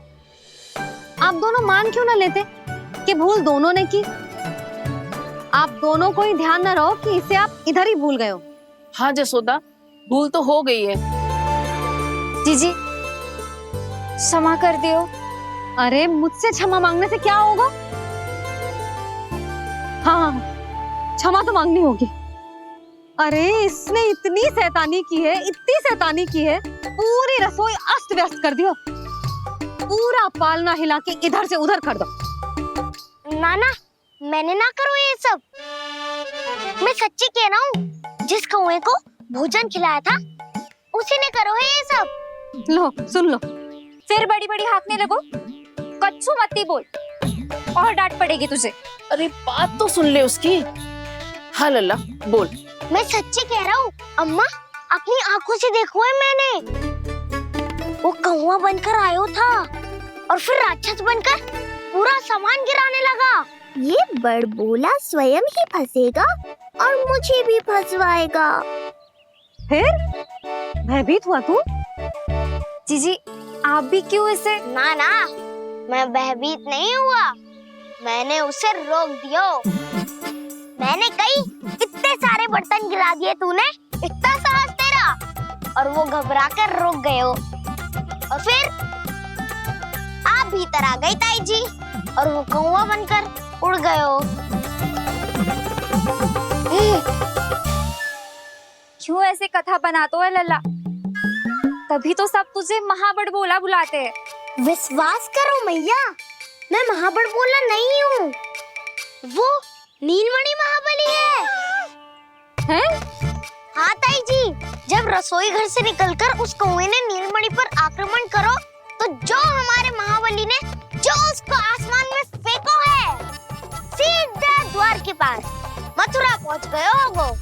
आप दोनों मान क्यों ना लेते कि भूल दोनों ने की? आप दोनों को ही ध्यान न रहो कि इसे आप इधर ही भूल गए हो। हाँ जसोदा, भूल तो हो गई है। जीजी क्षमा कर दियो। अरे मुझसे क्षमा मांगने से क्या होगा? हाँ, क्षमा तो मांगनी होगी। अरे इसने इतनी शैतानी की है, इतनी शैतानी की है, पूरी रसोई अस्त व्यस्त कर दियो। पूरा पालना हिला के इधर से उधर कर दो। नाना, मैंने ना करो ये सब। मैं सच्ची कह रहा हूँ, जिस कौवे को भोजन खिलाया था उसी ने करो है ये सब। लो सुन लो, फिर बड़ी बड़ी हाकने लगो। कच्छु मत बोल और डांट पड़ेगी तुझे। अरे बात तो सुन ले उसकी। हाँ लल्ला बोल। मैं सच्ची कह रहा हूँ अम्मा, अपनी आंखों से देखो है मैंने। वो कौवा बनकर आयो था और फिर राक्षस बनकर पूरा सामान गिराने लगा। ये बड़बोला स्वयं ही फंसेगा और मुझे भी फंसवाएगा। फिर भयभीत हुआ तू? जीजी आप भी क्यों ऐसे? ना ना, मैं भयभीत नहीं हुआ, मैंने उसे रोक दिया। मैंने कही इतने सारे बर्तन गिरा दिए तूने, इतना साहस तेरा, और वो घबरा कर रुक गए हो। और फिर आप भीतर आ गई ताई जी और वो कौवा बनकर उड़ गए हो। क्यों ऐसे कथा बनाते है लल्ला? तभी तो सब तुझे महाबड़बोला बुलाते हैं। विश्वास करो मैया, मैं महाबड़बोला नहीं हूँ, वो नीलमणि महाबली है। हैं? हाँ ताई जी, जब रसोई घर से निकलकर उस कौवे ने नीलमणि पर आक्रमण करो तो जो हमारे महाबली ने जो उसको आसमान में फेंको है, सीधा द्वार के पास मथुरा पहुंच गए हो वो।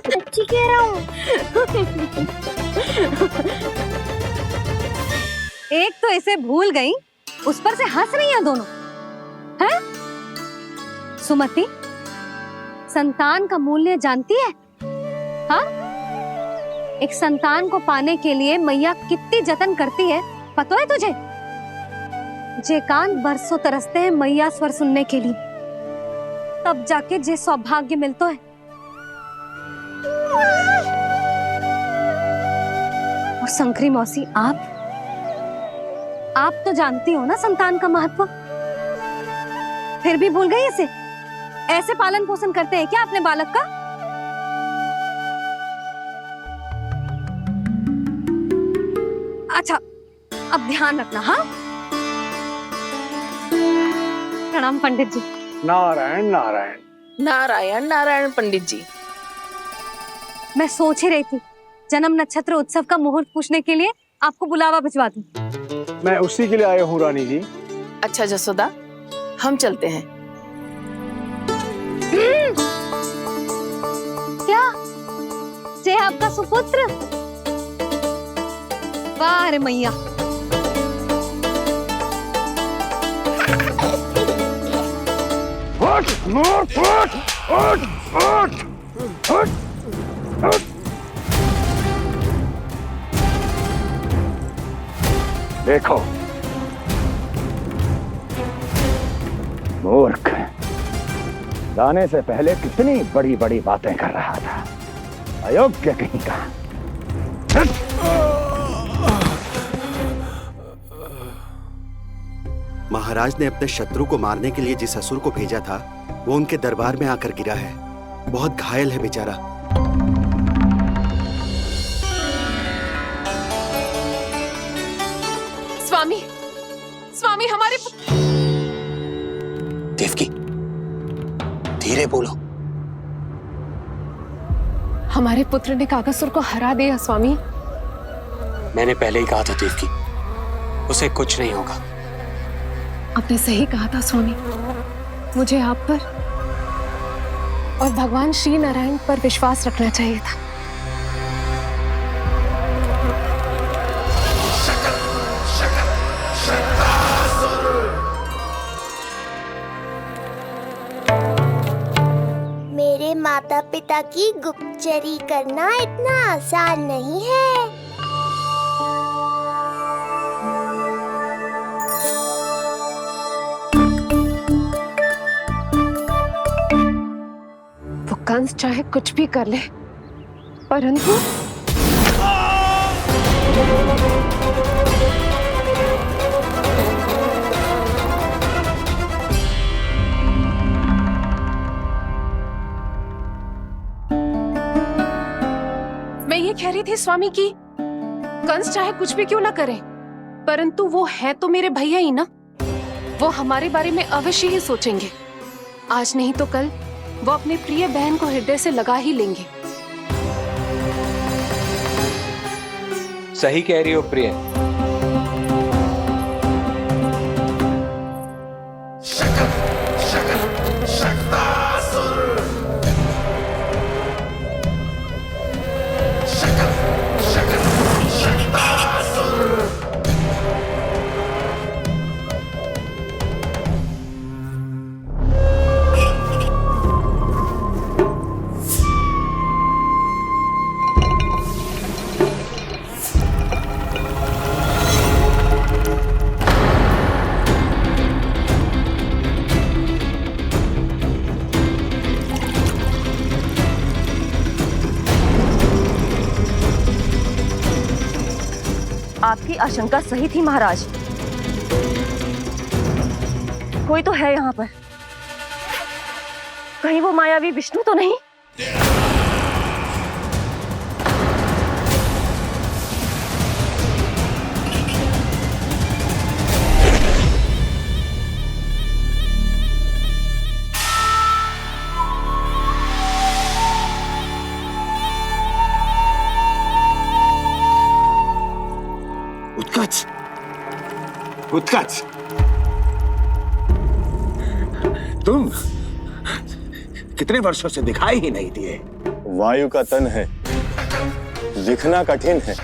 सच्ची कह रहा हूँ। तो इसे भूल गई, उस पर से हंस रही हैं दोनों, हैं? सुमति, संतान का मूल्य जानती है? हाँ? एक संतान को पाने के लिए मैया कितनी जतन करती है, पता है तुझे? जे कान बरसों तरसते हैं मैया स्वर सुनने के लिए, तब जाके जे सौभाग्य मिलता है। और शंकरी मौसी, आप तो जानती हो ना संतान का महत्व, फिर भी भूल गई इसे? ऐसे पालन पोषण करते हैं क्या अपने बालक का? अच्छा, अब ध्यान रखना। हाँ, प्रणाम पंडित जी। नारायण नारायण नारायण नारायण पंडित जी। मैं सोच ही रही थी जन्म नक्षत्र उत्सव का मुहूर्त पूछने के लिए आपको बुलावा भिजवा दूं। मैं उसी के लिए आया हूँ रानी जी। अच्छा जसोदा, हम चलते हैं। क्या जे आपका सुपुत्र? वाह रे मैया। देखो मूर्ख, जाने से पहले कितनी बड़ी बड़ी बातें कर रहा था, अयोग्य कहीं का। महाराज ने अपने शत्रु को मारने के लिए जिस असुर को भेजा था वो उनके दरबार में आकर गिरा है, बहुत घायल है बेचारा। स्वामी, स्वामी हमारे देवकी, धीरे बोलो। हमारे पुत्र ने काकासुर को हरा दिया स्वामी। मैंने पहले ही कहा था देवकी, उसे कुछ नहीं होगा। आपने सही कहा था स्वामी, मुझे आप पर और भगवान श्री नारायण पर विश्वास रखना चाहिए था। मेरे माता पिता की गुप्तचरी करना इतना आसान नहीं है। वो कंस चाहे कुछ भी कर ले, परंतु मैं ये कह रही थी स्वामी कि कंस चाहे कुछ भी क्यों ना करे, परंतु वो है तो मेरे भैया ही ना। वो हमारे बारे में अवश्य ही सोचेंगे। आज नहीं तो कल वो अपने प्रिय बहन को हृदय से लगा ही लेंगे। सही कह रही हो प्रिय। आपकी आशंका सही थी महाराज, कोई तो है यहाँ पर। कहीं वो मायावी विष्णु तो नहीं? उत्कच, उत्कच, तुम कितने वर्षों से दिखाई ही नहीं दिए। वायु का तन है, लिखना कठिन है,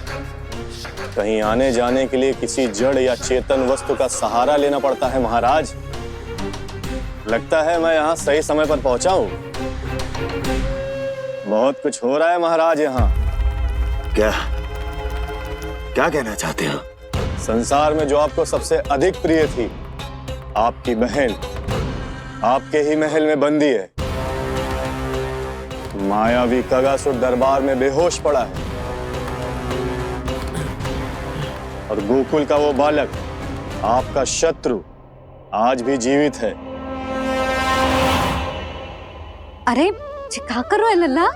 कहीं आने जाने के लिए किसी जड़ या चेतन वस्तु का सहारा लेना पड़ता है महाराज। लगता है मैं यहाँ सही समय पर पहुंचा हूँ। बहुत कुछ हो रहा है महाराज यहाँ। क्या क्या कहना चाहते हो? संसार में जो आपको सबसे अधिक प्रिय थी, आपकी बहन, आपके ही महल में बंदी है। मायावी कगासुर दरबार में बेहोश पड़ा है और गोकुल का वो बालक, आपका शत्रु, आज भी जीवित है। अरे क्या कर रहे हो लल्ला?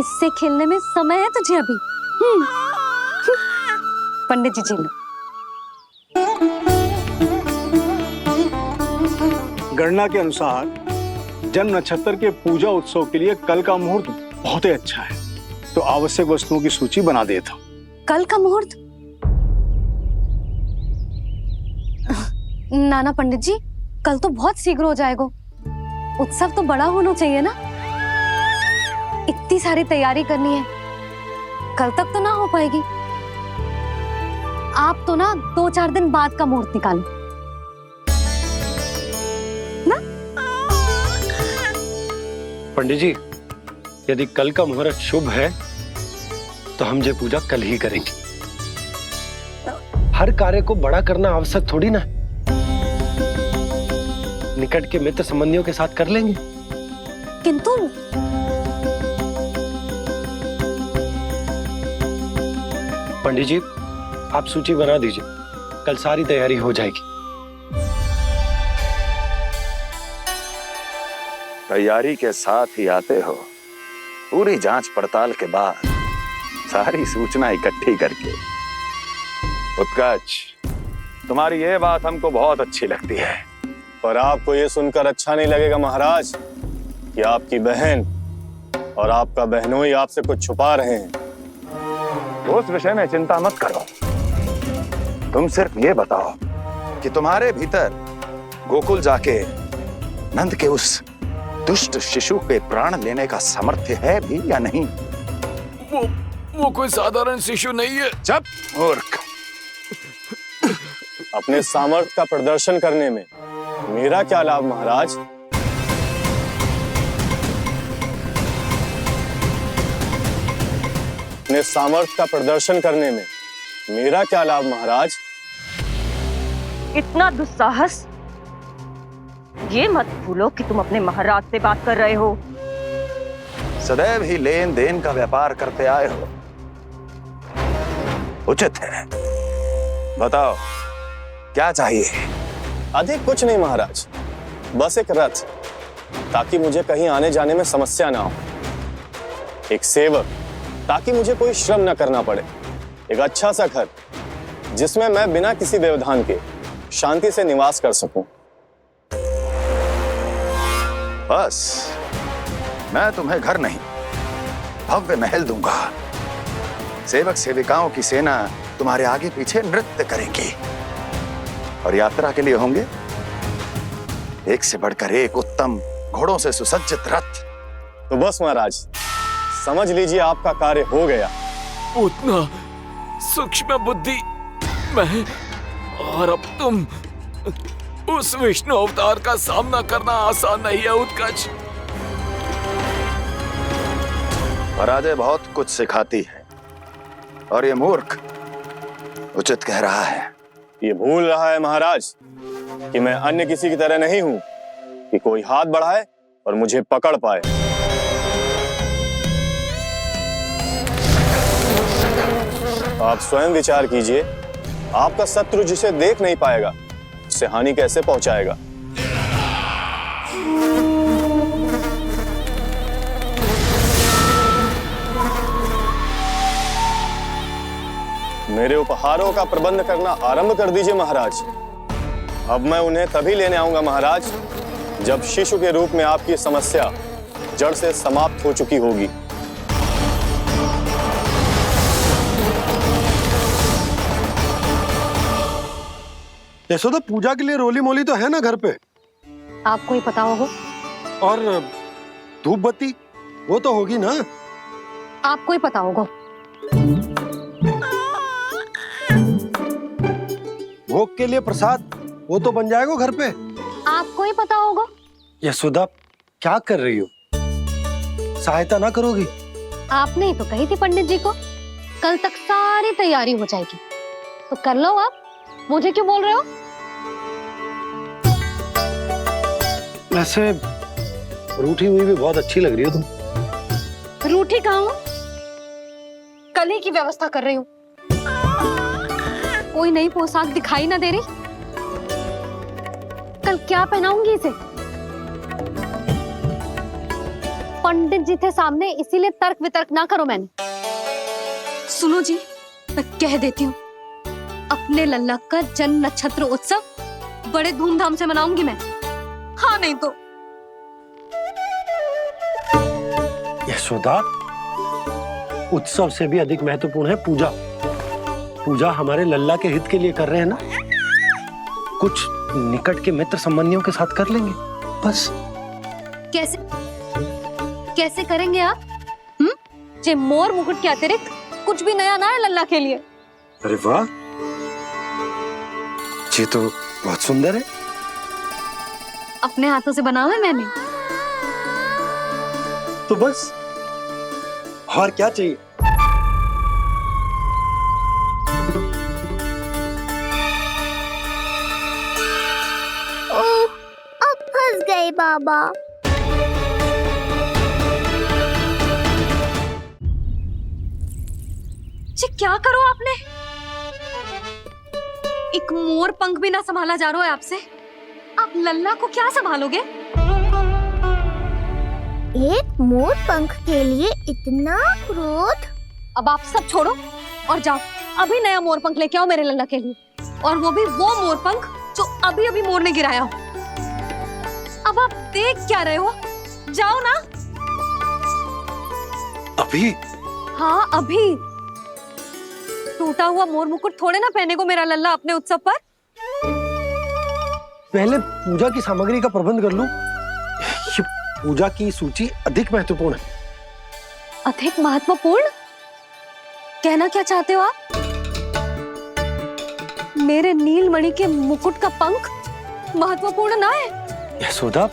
इससे खेलने में समय है तुझे अभी। पंडित जी लो। गणना के अनुसार जन्म नक्षत्र के पूजा उत्सव के लिए कल का मुहूर्त बहुत ही अच्छा है, तो आवश्यक वस्तुओं की सूची बना देता हूँ। कल का मुहूर्त? नाना पंडित जी, कल तो बहुत शीघ्र हो जाएगा। उत्सव तो बड़ा होना चाहिए ना, इतनी सारी तैयारी करनी है, कल तक तो ना हो पाएगी। आप तो ना 2-4 दिन बाद का मुहूर्त निकालो ना। पंडित जी, यदि कल का मुहूर्त शुभ है तो हम ये पूजा कल ही करेंगे। हर कार्य को बड़ा करना आवश्यक थोड़ी ना, निकट के मित्र संबंधियों के साथ कर लेंगे। किंतु पंडित जी, आप सूची बना दीजिए, कल सारी तैयारी हो जाएगी। तैयारी के साथ ही आते हो, पूरी जांच पड़ताल के बाद सारी सूचना इकट्ठी करके। उत्कर्ष, तुम्हारी ये बात हमको बहुत अच्छी लगती है। पर आपको ये सुनकर अच्छा नहीं लगेगा महाराज कि आपकी बहन और आपका बहनोई आपसे कुछ छुपा रहे हैं। उस विषय में चिंता मत करो, तुम सिर्फ ये बताओ कि तुम्हारे भीतर गोकुल जाके नंद के उस दुष्ट शिशु के प्राण लेने का सामर्थ्य है भी या नहीं? वो कोई साधारण शिशु नहीं है। चुप मूर्ख। अपने सामर्थ्य का प्रदर्शन करने में मेरा क्या लाभ महाराज? अपने सामर्थ्य का प्रदर्शन करने में मेरा क्या लाभ महाराज? इतना दुस्साहस? ये मत भूलो कि तुम अपने महाराज से बात कर रहे हो। सदैव ही लेन देन का व्यापार करते आए हो, उचित है। बताओ क्या चाहिए? अधिक कुछ नहीं महाराज, बस एक रथ, ताकि मुझे कहीं आने जाने में समस्या ना हो। एक सेवक, ताकि मुझे कोई श्रम न करना पड़े। एक अच्छा सा घर, जिसमें मैं बिना किसी व्यवधान के शांति से निवास कर सकूं। बस, मैं तुम्हें घर नहीं, भव्य महल दूंगा। सेवक सेविकाओं की सेना तुम्हारे आगे पीछे नृत्य करेंगी और यात्रा के लिए होंगे एक से बढ़कर एक उत्तम घोड़ों से सुसज्जित रथ। तो बस महाराज, समझ लीजिए आपका कार्य हो गया। उतना सूक्ष्म बुद्धि मैं, और अब तुम, उस विष्णु अवतार का सामना करना आसान नहीं है उत्कर्ष। पराजय बहुत कुछ सिखाती है और ये मूर्ख उचित कह रहा है। ये भूल रहा है महाराज कि मैं अन्य किसी की तरह नहीं हूं कि कोई हाथ बढ़ाए और मुझे पकड़ पाए। आप स्वयं विचार कीजिए, आपका शत्रु जिसे देख नहीं पाएगा उससे हानि कैसे पहुंचाएगा? मेरे उपहारों का प्रबंध करना आरंभ कर दीजिए महाराज। अब मैं उन्हें तभी लेने आऊंगा महाराज, जब शिशु के रूप में आपकी समस्या जड़ से समाप्त हो चुकी होगी। यशोदा, पूजा के लिए रोली मोली तो है ना घर पे? आपको ही पता होगा। और धूप बत्ती वो तो होगी ना? आपको ही पता होगा। भोग के लिए प्रसाद वो तो बन जाएगा घर पे। आपको ही पता होगा। यशोदा क्या कर रही हो? सहायता ना करोगी? आपने ही तो कही थी पंडित जी को कल तक सारी तैयारी हो जाएगी, तो कर लो आप। मुझे क्यों बोल रहे हो? वैसे रूठी हुई भी बहुत अच्छी लग रही हो तुम। रूठी कहाँ हूँ? कल ही की व्यवस्था कर रही हूँ। कोई नई पोशाक दिखाई ना दे रही। कल क्या पहनाऊंगी इसे? पंडित जी थे सामने, इसीलिए तर्क वितर्क ना करो। मैंने सुनो जी, मैं कह देती हूँ, अपने लल्ला का जन्म नक्षत्र उत्सव बड़े धूमधाम से मनाऊंगी मैं। हाँ नहीं तो। यशोदा, उत्सव से भी अधिक महत्वपूर्ण है पूजा। पूजा हमारे लल्ला के हित के लिए कर रहे हैं ना। कुछ निकट के मित्र संबंधियों के साथ कर लेंगे बस। कैसे कैसे करेंगे आप? जे मोर मुकुट के अतिरिक्त कुछ भी नया ना है लल्ला के लिए। अरे वाह, ये तो बहुत सुंदर है। अपने हाथों से बनाया है मैंने। तो बस और क्या चाहिए? ओह, अब फंस गए बाबा। जी क्या करो आपने? एक मोर पंख भी ना संभाला जा रहा है आपसे। आप लल्ला को क्या संभालोगे? एक मोर पंख के लिए इतना क्रोध? अब आप सब छोड़ो और जाओ, अभी नया मोर पंख लेके आओ मेरे लल्ला के लिए, और वो भी वो मोर पंख जो अभी अभी मोर ने गिराया हो। अब आप देख क्या रहे हो? जाओ ना। अभी? हाँ अभी। टूटा हुआ मोर मुकुट थोड़े ना पहने को मेरा लल्ला अपने उत्सव पर। पहले पूजा की सामग्री का प्रबंध कर लूं। ये पूजा की सूची अधिक महत्वपूर्ण है। अधिक महत्वपूर्ण? कहना क्या चाहते हो आप? मेरे नीलमणि के मुकुट का पंख महत्वपूर्ण ना है? यशोदा,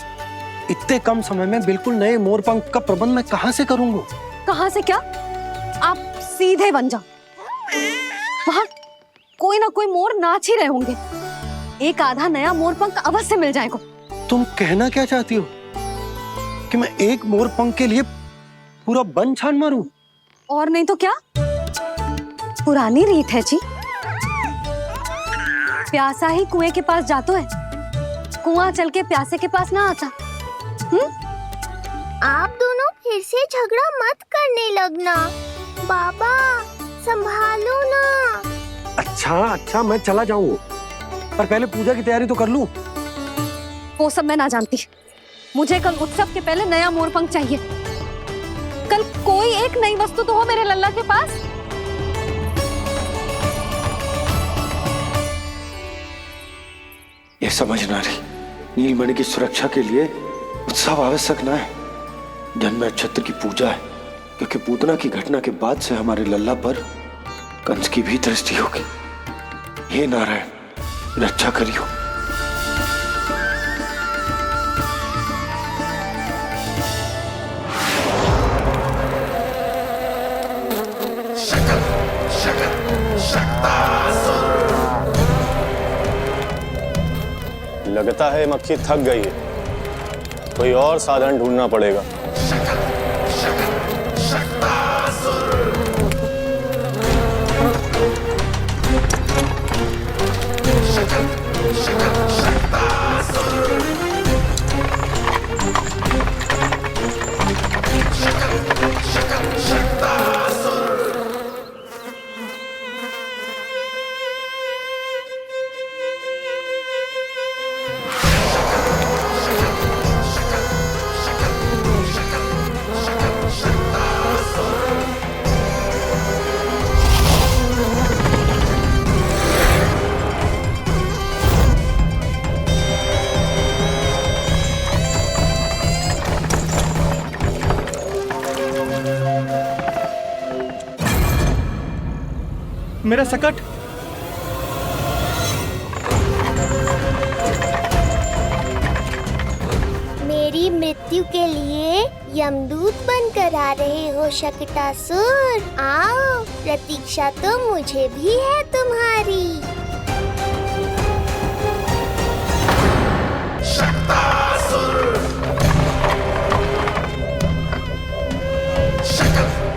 इतने कम समय में बिल्कुल नए मोर पंख का प्रबंध मैं कहां से करूंगा? कहां से क्या? आप सीधे बन जाओ। वहां कोई ना कोई मोर नाच ही रहे होंगे। एक आधा नया मोर पंख अवश्य मिल जाएगा। तुम कहना क्या चाहती हो कि मैं एक मोर पंख के लिए पूरा वन छान मारूं? और नहीं तो क्या, पुरानी रीत है जी। प्यासा ही कुएं के पास जाता है, कुआं चल के प्यासे के पास ना आता। आप दोनों फिर से झगड़ा मत करने लगना। बाबा संभालो ना। अच्छा मैं चला जाऊंगा, पर पहले पूजा की तैयारी तो कर लूं। वो सब मैं ना जानती। मुझे कल उत्सव के पहले नया मोर पंख चाहिए। कल कोई एक नई वस्तु तो हो मेरे लल्ला के पास। ये समझ ना रही, नीलमणि की सुरक्षा के लिए उत्सव आवश्यक ना है, जन्म नक्षत्र की पूजा है, क्योंकि पूतना की घटना के बाद से हमारे लल्ला पर कंस की भी दृष्टि होगी। हे नारायण, रक्षा करियो। लगता है मक्खी थक गई है, कोई और साधन ढूंढना पड़ेगा। मेरा सकट। मेरी मृत्यु के लिए यमदूत बनकर आ रहे हो शकटासुर? आओ, प्रतीक्षा तो मुझे भी है तुम्हारी।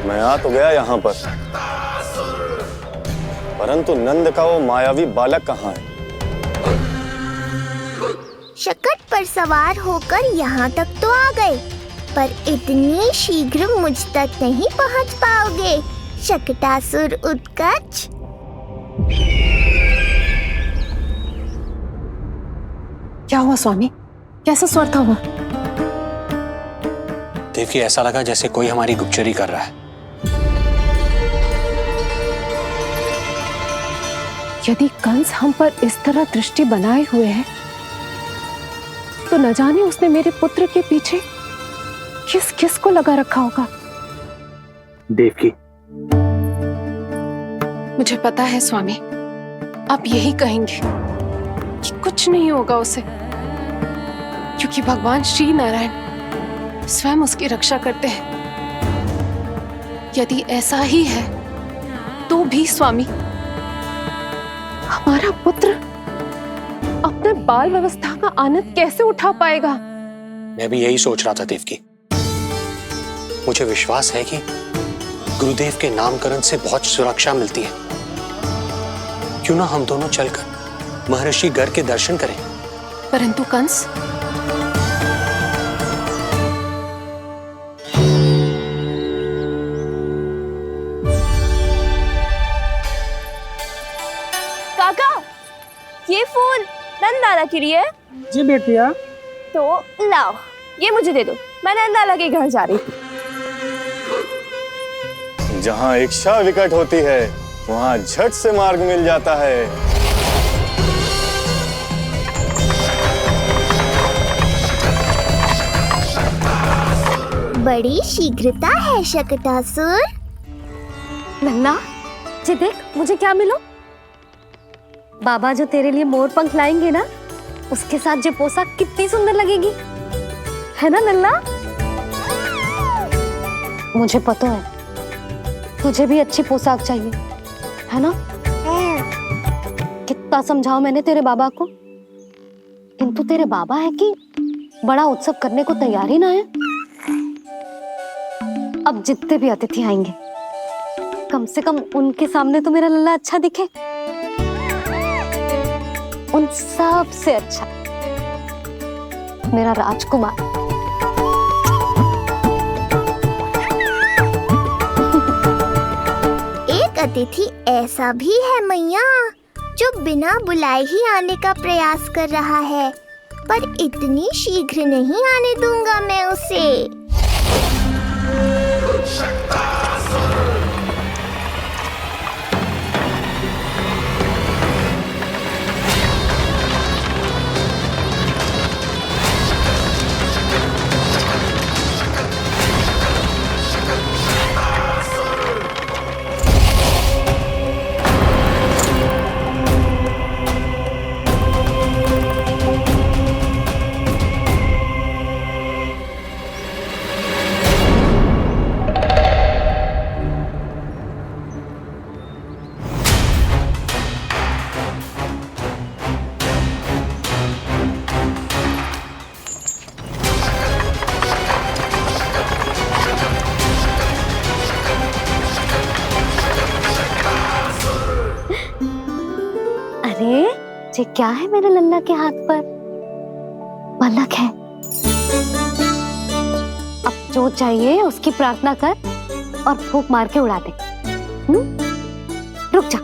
मैं आ तो गया यहाँ पर, परंतु नंद का वो मायावी बालक कहाँ है? शकट पर सवार होकर यहाँ तक तो आ गए, पर इतनी शीघ्र मुझ तक नहीं पहुँच पाओगे शकटासुर उत्कच। क्या हुआ स्वामी? कैसा स्वर था वो? देवकी, ऐसा लगा जैसे कोई हमारी गुप्तचरी कर रहा है। यदि कंस हम पर इस तरह दृष्टि बनाए हुए है, तो न जाने उसने मेरे पुत्र के पीछे किस किस को लगा रखा होगा। देवकी, मुझे पता है स्वामी, आप यही कहेंगे कि कुछ नहीं होगा उसे, क्योंकि भगवान श्री नारायण स्वयं उसकी रक्षा करते हैं। यदि ऐसा ही है तो भी स्वामी, हमारा पुत्र अपने बाल व्यवस्था का आनंद कैसे उठा पाएगा? मैं भी यही सोच रहा था देवकी। मुझे विश्वास है कि गुरुदेव के नामकरण से बहुत सुरक्षा मिलती है। क्यों ना हम दोनों चलकर महर्षि गर के दर्शन करें? परंतु कंस, काका, ये फूल नंदाला के लिए है? जी बेटिया। तो लाओ, ये मुझे दे दो, मैं नंदाला के घर जा रही थी। जहाँ इच्छा विकट होती है, वहाँ झट से मार्ग मिल जाता है। बड़ी शीघ्रता है शकटासुर। नन्ना, जी देख मुझे क्या मिलो। बाबा जो तेरे लिए मोर पंख लाएंगे ना, उसके साथ जो पोशाक कितनी सुंदर लगेगी, है ना नन्ना? मुझे पता है तुझे भी अच्छी पोशाक चाहिए, है ना? कितना समझाओ मैंने तेरे बाबा को, किंतु तेरे बाबा है कि बड़ा उत्सव करने को तैयार ही ना है। अब जितने भी अतिथि आएंगे, कम से कम उनके सामने तो मेरा लल्ला अच्छा दिखे, उन सब से अच्छा मेरा राजकुमार। एक अतिथि ऐसा भी है मैया, जो बिना बुलाए ही आने का प्रयास कर रहा है, पर इतनी शीघ्र नहीं आने दूंगा मैं उसे। ये क्या है मेरे लल्ला के हाथ पर? पलक है। अब जो चाहिए उसकी प्रार्थना कर और फूंक मार के उड़ा दे। रुक जा,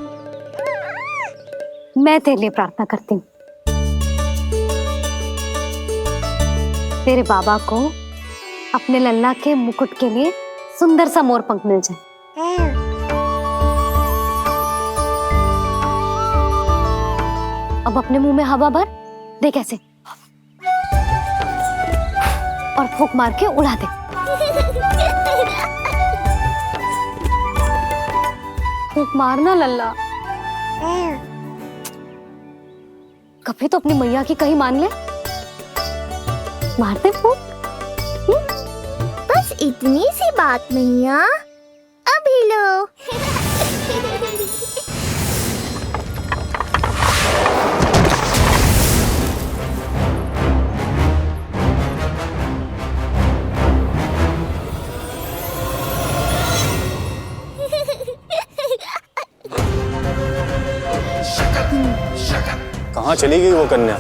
मैं तेरे लिए प्रार्थना करती हूँ। तेरे बाबा को अपने लल्ला के मुकुट के लिए सुंदर सा मोर पंख मिल जाए। अब अपने मुंह में हवा भर दे कैसे, और फूंक मार के उड़ा दे। फूंक मारना लल्ला, कभी तो अपनी मैया की कहीं मान ले। मार दे फूंक। इतनी सी बात मैया, अभी लो। कहाँ चली गई वो कन्या?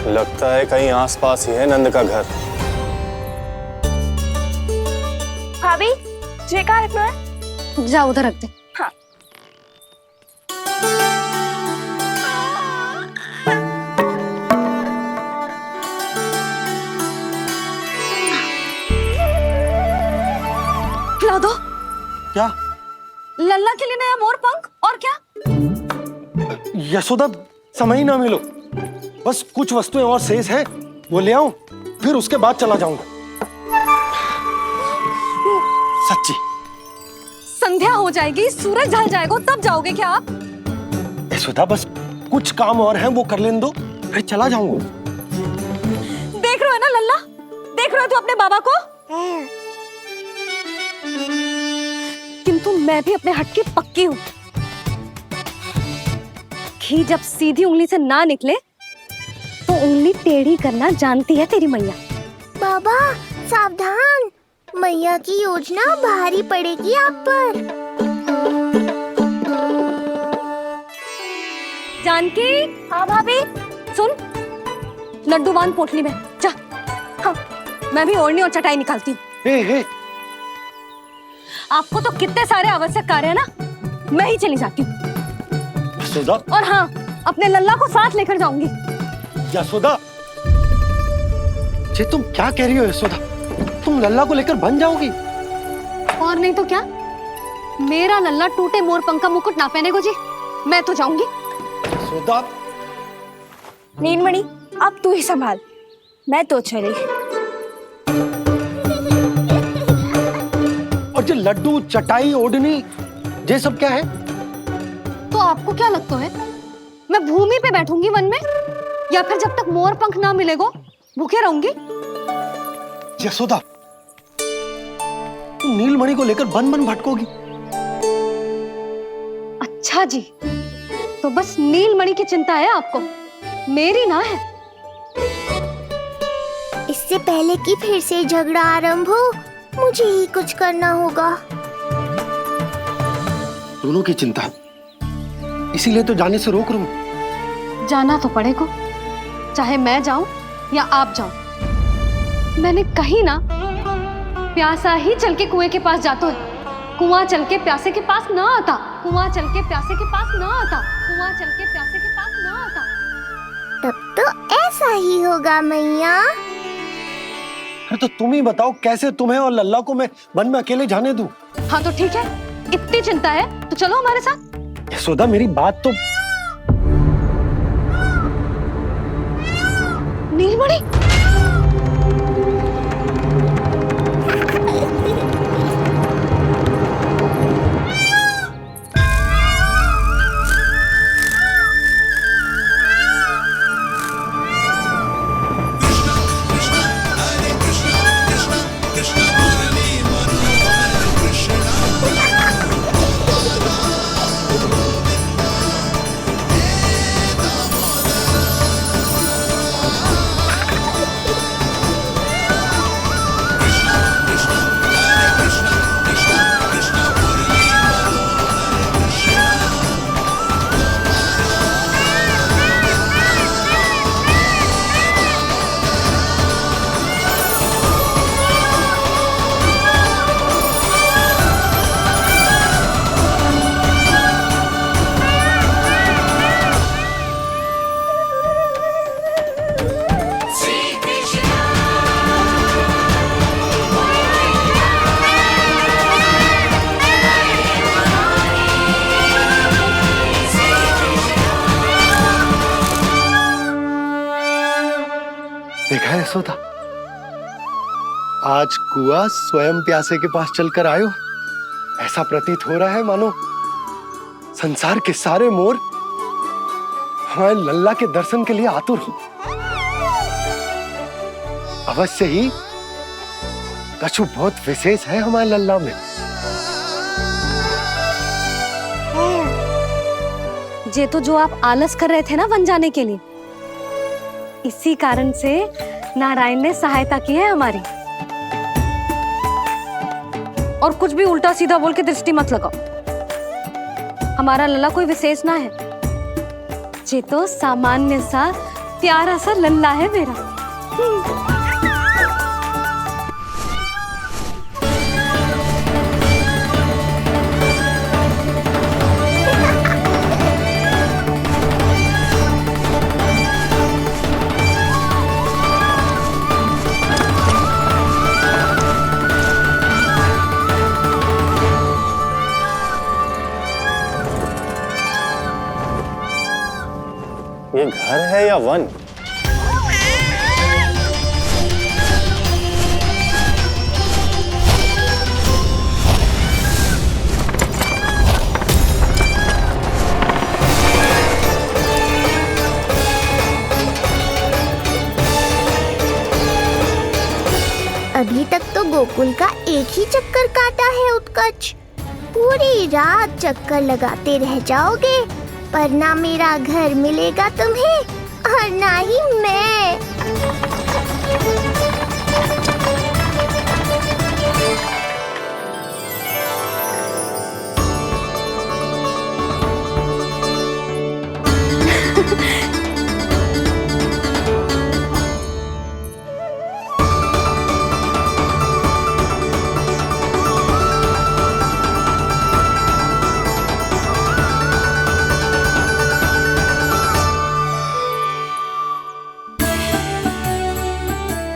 लगता है कहीं आसपास ही है नंद का घर। भाभी जे कहाँ रखना है? जा उधर रख दे। हाँ। खिला दो। क्या? लल्ला के लिए नया मोर पंख और क्या? यशोदा समय ही ना मिलो, बस कुछ वस्तुएं और शेष हैं, वो ले आऊं, फिर उसके बाद चला जाऊंगा। सच्ची। संध्या हो जाएगी, सूरज ढल जाएगा, तब जाओगे क्या आप? यशोदा बस कुछ काम और हैं, वो कर लेने दो, फिर चला जाऊंगा। देख रहे हो ना लल्ला, देख रहे हो तू अपने बाबा को? किंतु मैं भी अपने हट की पक्की हूँ। घी जब सीधी उंगली से ना निकले तो उंगली टेढ़ी करना जानती है तेरी मैया। बाबा सावधान, मैया की योजना भारी पड़ेगी आप पर। जानकी। हाँ भाभी। सुन, लड्डू बांध पोटली में, जा। हाँ, मैं भी ओढ़नी और चटाई निकालती हूँ। आपको तो कितने सारे आवश्यक कार्य है ना, मैं ही चली जाती हूँ। यशोदा। और हाँ, अपने लल्ला को साथ लेकर जाऊंगी। यशोदा, ये तुम क्या कह रही हो यशोदा? तुम लल्ला को लेकर बन जाओगी? और नहीं तो क्या, मेरा लल्ला टूटे मोर पंख का मुकुट ना पहने को जी, मैं तो जाऊंगी। यशोदा। नीलमणि, अब तू ही संभाल, मैं तो चली। और ये लड्डू, चटाई, ओढ़नी, ये सब क्या है? तो आपको क्या लगता है मैं भूमि पे बैठूंगी वन में, या फिर जब तक मोर पंख ना मिलेगा भूखे रहूंगी? यशोदा, तुम नीलमणि को लेकर बन बन भटकोगी। अच्छा जी, तो बस नीलमणि की चिंता है आपको, मेरी ना है। इससे पहले कि फिर से झगड़ा आरंभ हो, मुझे ही कुछ करना होगा। दोनों की चिंता, इसीलिए तो जाने से रोक रहा हूं। जाना तो पड़ेगा, चाहे मैं जाऊं या आप जाओ। मैंने कहीं ना, प्यासा ही चल के कुएं के पास जाता है, कुआं चल के प्यासे के पास ना आता, कुआं चल के प्यासे के पास ना आता, कुआं चल के प्यासे के पास ना आता। तब तो ऐसा ही होगा मैया। अरे तो तुम ही बताओ, कैसे तुम्हें और लल्ला को मैं वन में अकेले जाने दूं? हाँ तो ठीक है, इतनी चिंता है तो चलो हमारे साथ। यशोदा, मेरी बात तो। नीलमणि। देखा है यशोदा, आज कुआं स्वयं प्यासे के पास चलकर आयो। ऐसा प्रतीत हो रहा है मानो संसार के सारे मोर हमारे लल्ला के दर्शन के लिए आतुर हो। अवश्य ही कछु बहुत विशेष है हमारे लल्ला में। ये तो जो आप आलस कर रहे थे ना बन जाने के लिए, इसी कारण से नारायण ने सहायता की है हमारी। और कुछ भी उल्टा सीधा बोल के दृष्टि मत लगाओ। हमारा लल्ला कोई विशेष ना है, ये तो सामान्य सा प्यारा सा लल्ला है मेरा। ये घर है या वन? अभी तक तो गोकुल का एक ही चक्कर काटा है उत्कर्ष। पूरी रात चक्कर लगाते रह जाओगे, पर ना मेरा घर मिलेगा तुम्हें और ना ही मैं।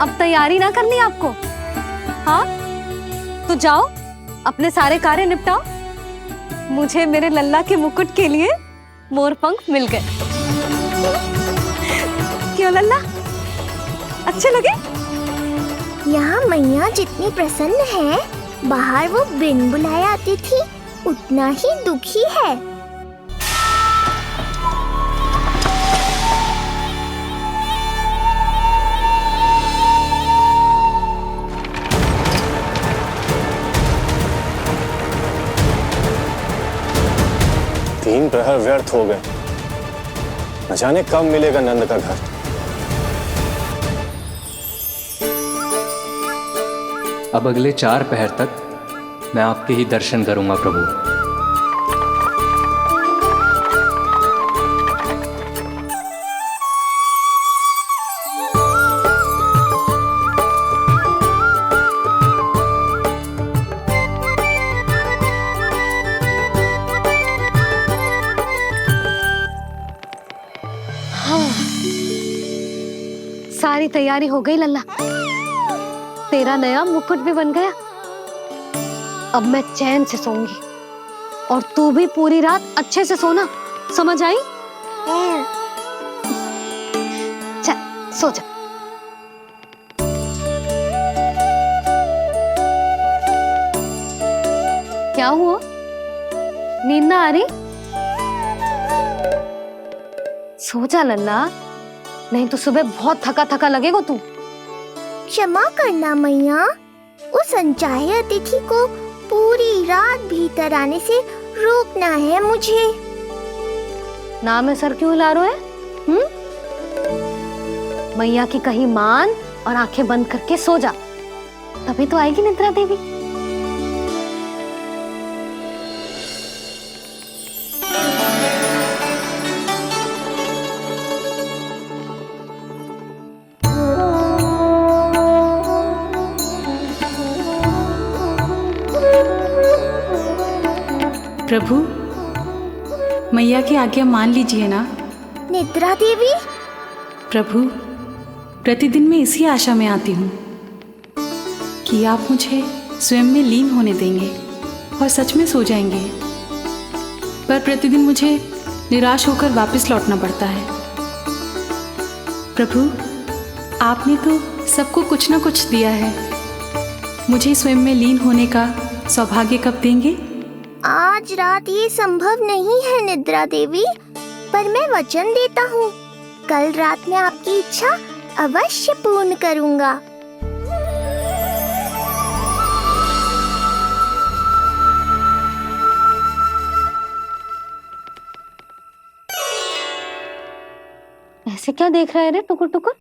अब तैयारी ना करनी आपको? हाँ तो जाओ अपने सारे कार्य निपटाओ। मुझे मेरे लल्ला के मुकुट के लिए मोरपंख मिल गए। क्यों लल्ला, अच्छे लगे? यहाँ मैया जितनी प्रसन्न है, बाहर वो बिन बुलाए आती थी उतना ही दुखी है। तीन प्रहर व्यर्थ हो गए, न जाने कब मिलेगा नंद का घर। अब अगले 4 पहर तक मैं आपके ही दर्शन करूंगा प्रभु। सारी तैयारी हो गई लल्ला, तेरा नया मुकुट भी बन गया। अब मैं चैन से सोऊंगी और तू भी पूरी रात अच्छे से सोना, समझ आई? चल सो जा। क्या हुआ, नींद ना आ रही? सो जा लल्ला, नहीं तो सुबह बहुत थका थका लगेगा तू। क्षमा करना मैया, उस अनचाहे अतिथि को पूरी रात भीतर आने से रोकना है मुझे। ना में सर क्यों हिला रहे हो? मैया की कहीं मान और आंखें बंद करके सो जा, तभी तो आएगी निद्रा देवी। प्रभु, मैया की आज्ञा मान लीजिए ना। निद्रा देवी? प्रभु, प्रतिदिन मैं इसी आशा में आती हूँ कि आप मुझे स्वयं में लीन होने देंगे और सच में सो जाएंगे, पर प्रतिदिन मुझे निराश होकर वापस लौटना पड़ता है। प्रभु, आपने तो सबको कुछ ना कुछ दिया है, मुझे स्वयं में लीन होने का सौभाग्य कब देंगे? आज रात ये संभव नहीं है निद्रा देवी, पर मैं वचन देता हूँ कल रात में आपकी इच्छा अवश्य पूर्ण करूँगा। ऐसे क्या देख रहा है रे टुकुर टुकुर?